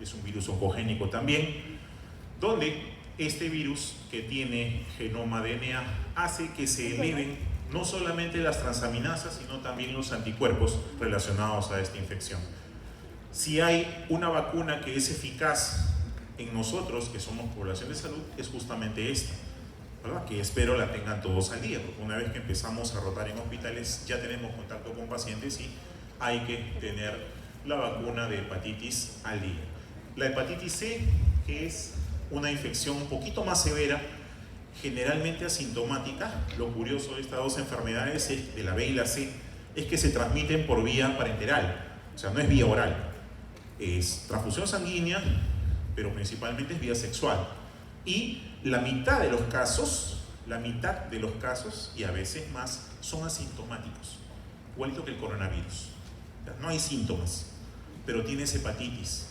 Es un virus oncogénico también, donde este virus que tiene genoma DNA hace que se eleven no solamente las transaminasas, sino también los anticuerpos relacionados a esta infección. Si hay una vacuna que es eficaz en nosotros, que somos población de salud, es justamente esta, ¿verdad? Que espero la tengan todos al día, porque una vez que empezamos a rotar en hospitales, ya tenemos contacto con pacientes y hay que tener la vacuna de hepatitis al día. La hepatitis C, que es una infección un poquito más severa, generalmente asintomática. Lo curioso de estas dos enfermedades, de la B y la C, es que se transmiten por vía parenteral, o sea, no es vía oral. Es transfusión sanguínea, pero principalmente es vía sexual. Y la mitad de los casos, y a veces más, son asintomáticos, igualito que el coronavirus. No hay síntomas, pero tienes hepatitis.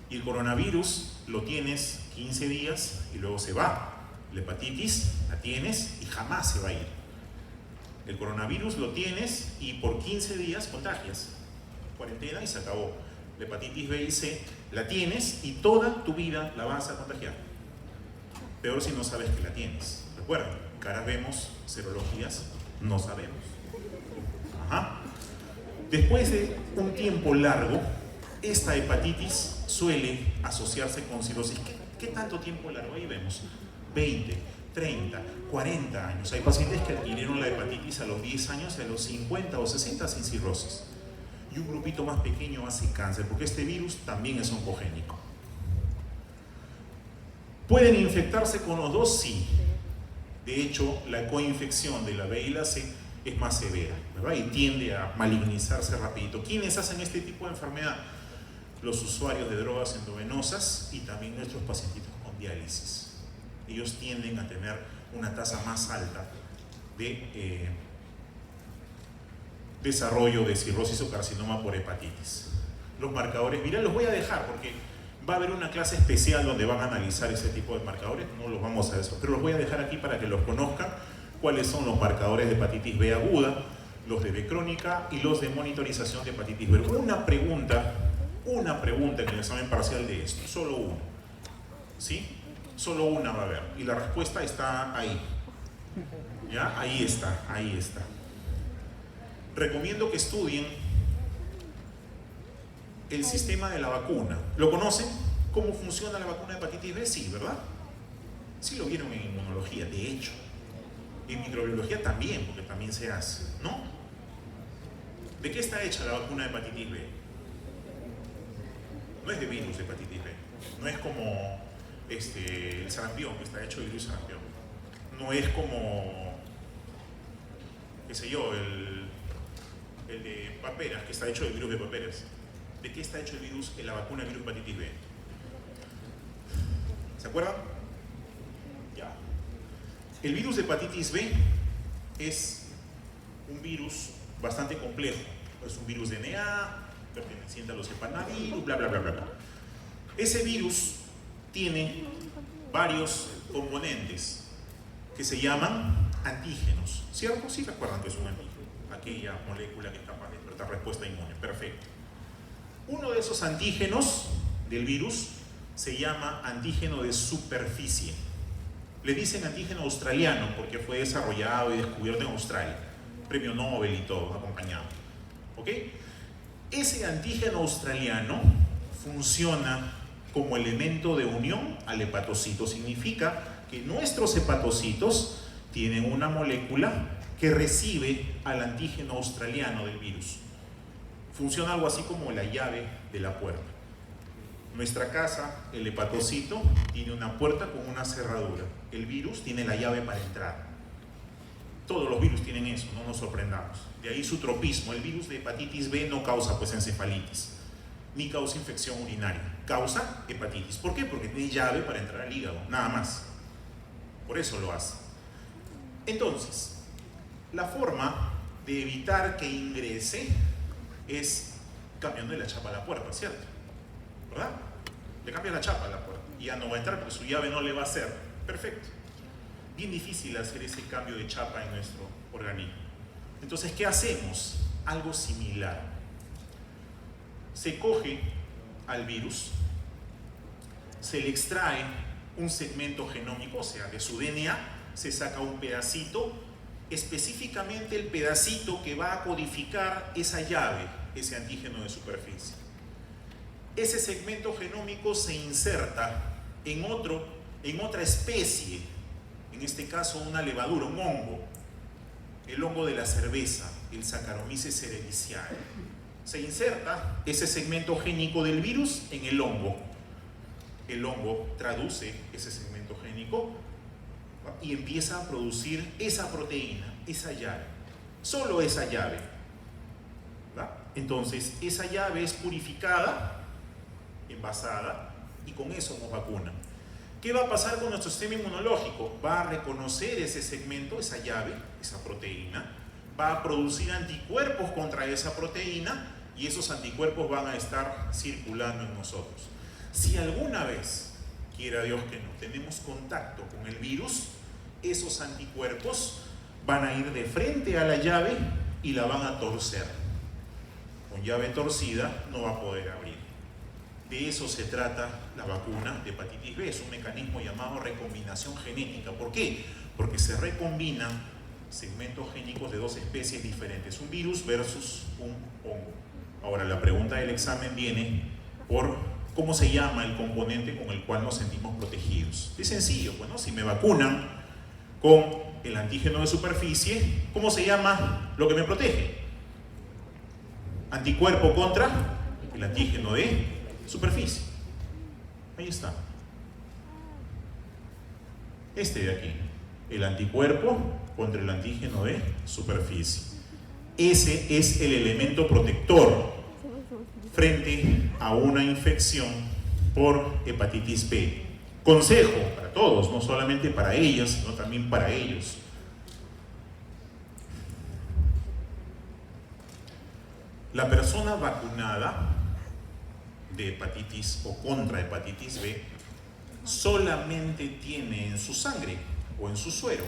Y el coronavirus lo tienes 15 días y luego se va. La hepatitis la tienes y jamás se va a ir. El coronavirus lo tienes y por 15 días contagias. Cuarentena y se acabó. La hepatitis B y C la tienes y toda tu vida la vas a contagiar. Peor si no sabes que la tienes. Recuerden, caras vemos, serologías no sabemos. Ajá. Después de un tiempo largo, esta hepatitis suele asociarse con cirrosis. ¿Qué tanto tiempo largo? Ahí vemos 20, 30, 40 años. Hay pacientes que adquirieron la hepatitis a los 10 años y a los 50 o 60 sin cirrosis. Y un grupito más pequeño hace cáncer, porque este virus también es oncogénico. ¿Pueden infectarse con los dos? Sí. De hecho, la coinfección de la B y la C es más severa, ¿verdad? Y tiende a malignizarse rapidito. ¿Quiénes hacen este tipo de enfermedad? Los usuarios de drogas endovenosas y también nuestros pacientitos con diálisis. Ellos tienden a tener una tasa más alta de desarrollo de cirrosis o carcinoma por hepatitis. Los marcadores, mira, los voy a dejar porque va a haber una clase especial donde van a analizar ese tipo de marcadores, no los vamos a eso, pero los voy a dejar aquí para que los conozcan, cuáles son los marcadores de hepatitis B aguda, los de B crónica y los de monitorización de hepatitis B. Una pregunta en el examen parcial de esto, solo una, ¿sí? Solo una va a haber y la respuesta está ahí, ¿ya? Ahí está. Recomiendo que estudien el sistema de la vacuna. ¿Lo conocen? ¿Cómo funciona la vacuna de hepatitis B? Sí, ¿verdad? Sí lo vieron en inmunología, de hecho. En microbiología también, porque también se hace, ¿no? ¿De qué está hecha la vacuna de hepatitis B? No es de virus de hepatitis B. No es como el sarampión, que está hecho de virus sarampión. No es como, qué sé yo, el de paperas, que está hecho de virus de paperas. ¿De qué está hecho la vacuna de virus de hepatitis B? ¿Se acuerdan? Ya. El virus de hepatitis B es un virus bastante complejo. Es un virus DNA, perteneciente a los hepanavirus, bla, bla, bla, bla, bla. Ese virus tiene varios componentes que se llaman antígenos, ¿cierto? Sí recuerdan que es un antígeno, aquella molécula que es capaz de despertar respuesta inmune. Perfecto. Uno de esos antígenos del virus se llama antígeno de superficie. Le dicen antígeno australiano porque fue desarrollado y descubierto en Australia. Premio Nobel y todo, acompañado. ¿Ok? Ese antígeno australiano funciona como elemento de unión al hepatocito. Significa que nuestros hepatocitos tienen una molécula que recibe al antígeno australiano del virus. Funciona algo así como la llave de la puerta. Nuestra casa, el hepatocito, tiene una puerta con una cerradura. El virus tiene la llave para entrar. Todos los virus tienen eso, no nos sorprendamos. De ahí su tropismo. El virus de hepatitis B no causa pues encefalitis, ni causa infección urinaria. Causa hepatitis. ¿Por qué? Porque tiene llave para entrar al hígado, nada más. Por eso lo hace. Entonces, la forma de evitar que ingrese es cambiando la chapa a la puerta, ¿cierto? ¿Verdad? Le cambia la chapa a la puerta y ya no va a entrar porque su llave no le va a hacer. Perfecto. Bien difícil hacer ese cambio de chapa en nuestro organismo. Entonces, ¿qué hacemos? Algo similar. Se coge al virus, se le extrae un segmento genómico, o sea, de su DNA, se saca un pedacito, específicamente el pedacito que va a codificar esa llave, ese antígeno de superficie. ese segmento genómico se inserta en otra especie, en este caso una levadura, un hongo, el hongo de la cerveza, el Saccharomyces cerevisiae. Se inserta ese segmento génico del virus en el hongo. El hongo traduce ese segmento génico y empieza a producir esa proteína, esa llave, solo esa llave, ¿verdad? Entonces esa llave es purificada, envasada, y con eso nos vacunan. ¿Qué va a pasar con nuestro sistema inmunológico? Va a reconocer ese segmento, esa llave, esa proteína, va a producir anticuerpos contra esa proteína y esos anticuerpos van a estar circulando en nosotros. Si alguna vez, quiera Dios que no, tenemos contacto con el virus, esos anticuerpos van a ir de frente a la llave y la van a torcer. Con llave torcida no va a poder abrir. De eso se trata la vacuna de hepatitis B, es un mecanismo llamado recombinación genética. ¿Por qué? Porque se recombinan segmentos génicos de dos especies diferentes, un virus versus un hongo. Ahora, la pregunta del examen viene por cómo se llama el componente con el cual nos sentimos protegidos. Es sencillo, bueno, si me vacunan con el antígeno de superficie, ¿cómo se llama lo que me protege? Anticuerpo contra el antígeno de superficie. Ahí está. Este de aquí, el anticuerpo contra el antígeno de superficie. Ese es el elemento protector frente a una infección por hepatitis B. Consejo para todos, no solamente para ellas, sino también para ellos. La persona vacunada de hepatitis o contra hepatitis B solamente tiene en su sangre o en su suero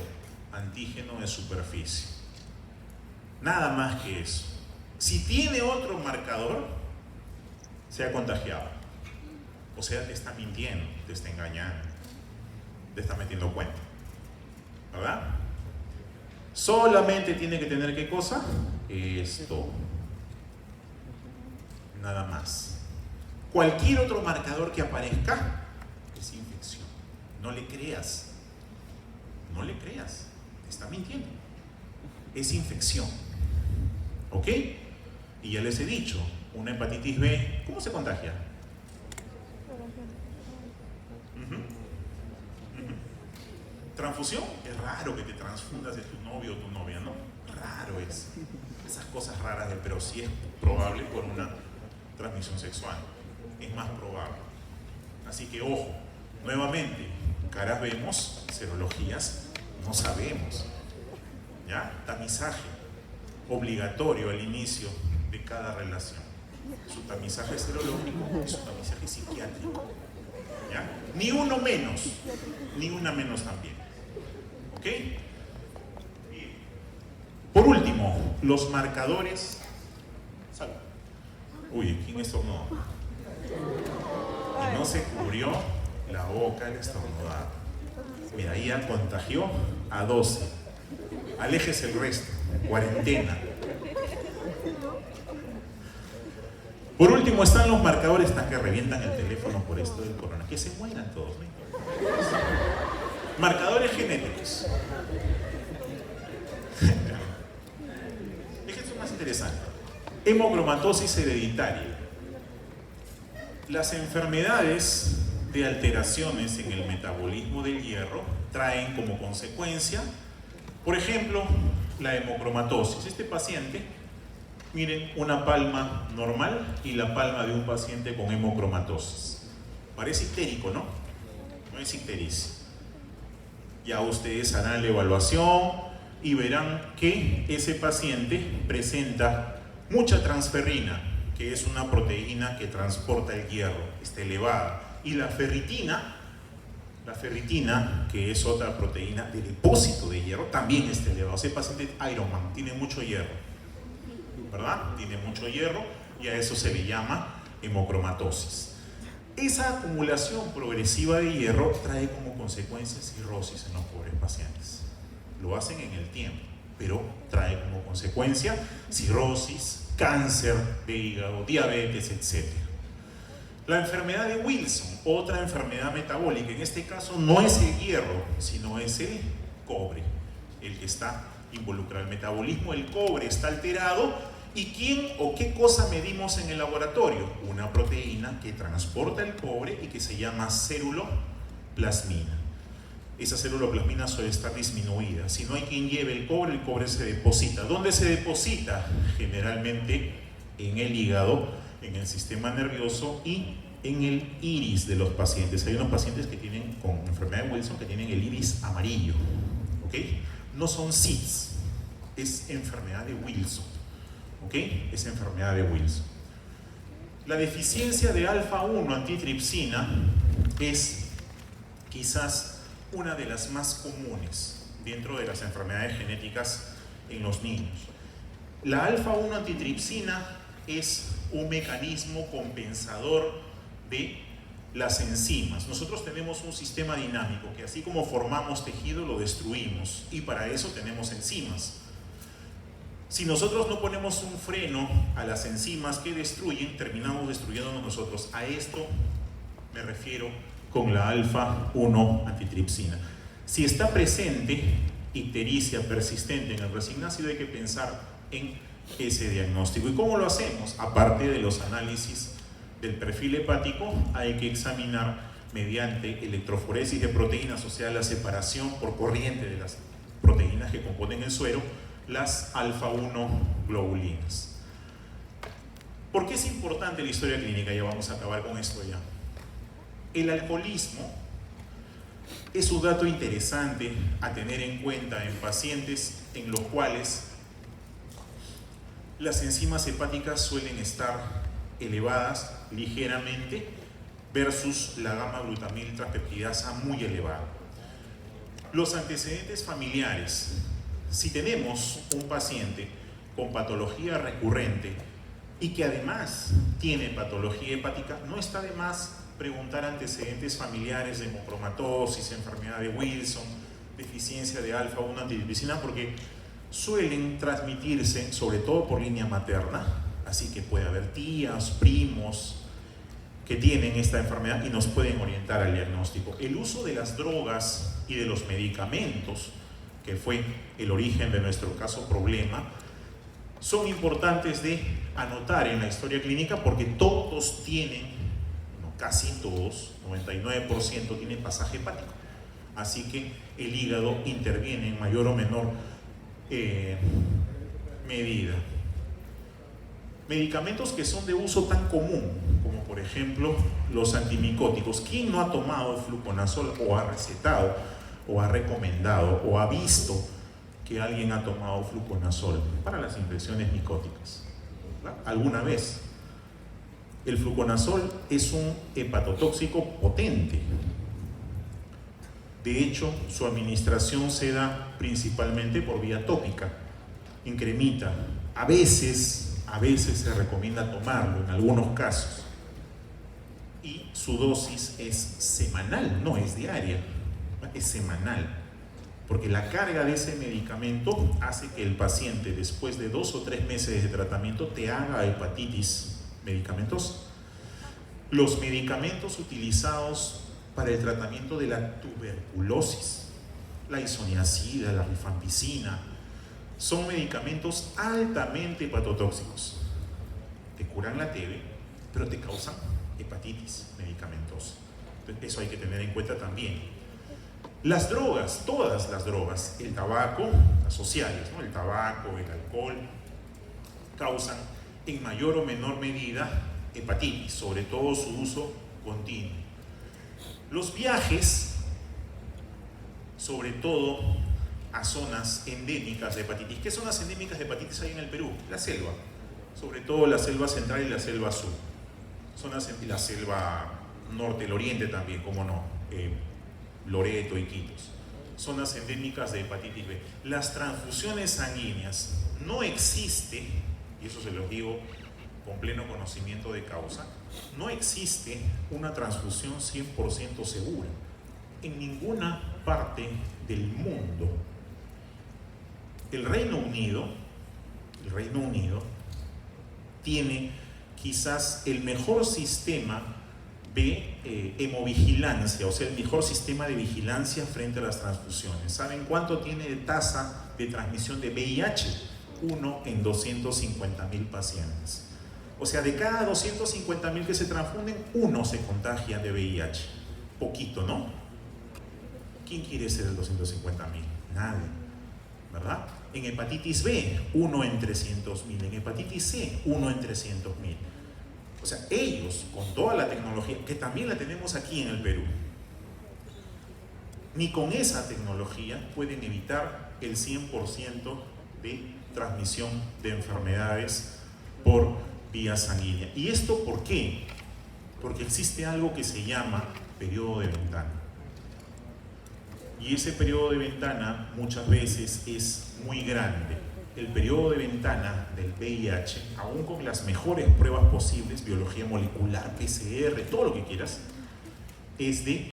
antígeno de superficie. Nada más que eso. Si tiene otro marcador, se ha contagiado. O sea, te está mintiendo, te está engañando, te está metiendo cuenta. ¿Verdad? Solamente tiene que tener ¿qué cosa? Esto. Nada más. Cualquier otro marcador que aparezca es infección. No le creas. No le creas. Te está mintiendo. Es infección. ¿Ok? Y ya les he dicho, una hepatitis B, ¿cómo se contagia? ¿Transfusión? Es raro que te transfundas de tu novio o tu novia, ¿no? Raro es. Esas cosas raras, pero sí es probable por una transmisión sexual. Es más probable. Así que ojo, nuevamente, caras vemos, serologías no sabemos. ¿Ya? Tamizaje obligatorio al inicio de cada relación. Su tamizaje serológico y su tamizaje psiquiátrico. ¿Ya? Ni uno menos, ni una menos también. ¿Ok? Bien. Por último, los marcadores. Salud. Uy, ¿quién estornudó? Y no se cubrió la boca el estornudado. Mira, ahí ya contagió a 12. Aléjese el resto. Cuarentena. Por último están los marcadores, están que revientan el teléfono por esto del corona. Que se mueran todos, ¿no? Marcadores genéticos. Es que esto es más interesante. Hemocromatosis hereditaria. Las enfermedades de alteraciones en el metabolismo del hierro traen como consecuencia, por ejemplo, la hemocromatosis. Este paciente, miren, una palma normal y la palma de un paciente con hemocromatosis. Parece ictérico, ¿no? No es ictericia. Ya ustedes harán la evaluación y verán que ese paciente presenta mucha transferrina, que es una proteína que transporta el hierro, está elevada. Y la ferritina, que es otra proteína de depósito de hierro, también está elevada. Ese paciente Ironman tiene mucho hierro, ¿verdad? Tiene mucho hierro y a eso se le llama hemocromatosis. Esa acumulación progresiva de hierro trae como consecuencia cirrosis en los pobres pacientes. Lo hacen en el tiempo, pero trae como consecuencia cirrosis, cáncer de hígado, diabetes, etc. La enfermedad de Wilson, otra enfermedad metabólica, en este caso no es el hierro, sino es el cobre, el que está involucrado. El metabolismo del cobre está alterado. ¿Y quién o qué cosa medimos en el laboratorio? Una proteína que transporta el cobre y que se llama ceruloplasmina. Esa ceruloplasmina suele estar disminuida. Si no hay quien lleve el cobre se deposita. ¿Dónde se deposita? Generalmente en el hígado, en el sistema nervioso y en el iris de los pacientes. Hay unos pacientes que tienen con enfermedad de Wilson que tienen el iris amarillo, ¿ok? No son SIDS, es enfermedad de Wilson, ¿ok? Es enfermedad de Wilson. La deficiencia de alfa-1 antitripsina es quizás una de las más comunes dentro de las enfermedades genéticas en los niños. La alfa-1 antitripsina es un mecanismo compensador de las enzimas. Nosotros tenemos un sistema dinámico que así como formamos tejido lo destruimos, y para eso tenemos enzimas. Si nosotros no ponemos un freno a las enzimas que destruyen, terminamos destruyéndonos nosotros. A esto me refiero con la alfa-1 antitripsina. Si está presente ictericia persistente en el recién nacido, hay que pensar en ese diagnóstico. ¿Y cómo lo hacemos? Aparte de los análisis del perfil hepático, hay que examinar mediante electroforesis de proteínas, o sea, la separación por corriente de las proteínas que componen el suero, las alfa-1 globulinas. ¿Por qué es importante la historia clínica? Ya vamos a acabar con esto ya. El alcoholismo es un dato interesante a tener en cuenta en pacientes en los cuales las enzimas hepáticas suelen estar elevadas ligeramente versus la gamma-glutamil transpeptidasa muy elevada. Los antecedentes familiares. Si tenemos un paciente con patología recurrente y que además tiene patología hepática, no está de más preguntar antecedentes familiares de hemocromatosis, enfermedad de Wilson, deficiencia de alfa-1 antitripsina, porque suelen transmitirse sobre todo por línea materna, así que puede haber tías, primos que tienen esta enfermedad y nos pueden orientar al diagnóstico. El uso de las drogas y de los medicamentos, que fue el origen de nuestro caso problema, son importantes de anotar en la historia clínica porque todos tienen, no, casi todos, 99% tienen pasaje hepático. Así que el hígado interviene en mayor o menor medida. Medicamentos que son de uso tan común, como por ejemplo los antimicóticos. ¿Quién no ha tomado fluconazol o ha recetado o ha recomendado o ha visto que alguien ha tomado fluconazol para las infecciones micóticas? ¿Verdad? ¿Alguna vez? El fluconazol es un hepatotóxico potente. De hecho, su administración se da principalmente por vía tópica, en cremita. A veces se recomienda tomarlo en algunos casos. Y su dosis es semanal, no es diaria, es semanal. Porque la carga de ese medicamento hace que el paciente, después de 2 o 3 meses de tratamiento, te haga hepatitis medicamentosa. Los medicamentos utilizados para el tratamiento de la tuberculosis, la isoniazida, la rifampicina, son medicamentos altamente hepatotóxicos. Te curan la TB, pero te causan hepatitis medicamentosa. Entonces, eso hay que tener en cuenta también. Las drogas, todas las drogas, el tabaco, las sociales, ¿no? El tabaco, el alcohol, causan en mayor o menor medida hepatitis, sobre todo su uso continuo. Los viajes, sobre todo a zonas endémicas de hepatitis. ¿Qué zonas endémicas de hepatitis hay en el Perú? La selva, sobre todo la selva central y la selva sur. Zonas en la selva norte, el oriente también, como no, Loreto, Iquitos. Zonas endémicas de hepatitis B. Las transfusiones sanguíneas, no existe, y eso se los digo con pleno conocimiento de causa, no existe una transfusión 100% segura en ninguna parte del mundo. El Reino Unido tiene quizás el mejor sistema de hemovigilancia, o sea, el mejor sistema de vigilancia frente a las transfusiones. ¿Saben cuánto tiene de tasa de transmisión de VIH? 1 en 250.000 pacientes. O sea, de cada 250.000 que se transfunden, 1 se contagia de VIH. Poquito, ¿no? ¿Quién quiere ser el 250.000? Nadie, ¿verdad? En hepatitis B, 1 en 300.000. En hepatitis C, 1 en 300.000. O sea, ellos, con toda la tecnología, que también la tenemos aquí en el Perú, ni con esa tecnología pueden evitar el 100% de transmisión de enfermedades por vía sanguínea. ¿Y esto por qué? Porque existe algo que se llama periodo de ventana. Y ese periodo de ventana muchas veces es muy grande. El periodo de ventana del VIH, aún con las mejores pruebas posibles, biología molecular, PCR, todo lo que quieras, es de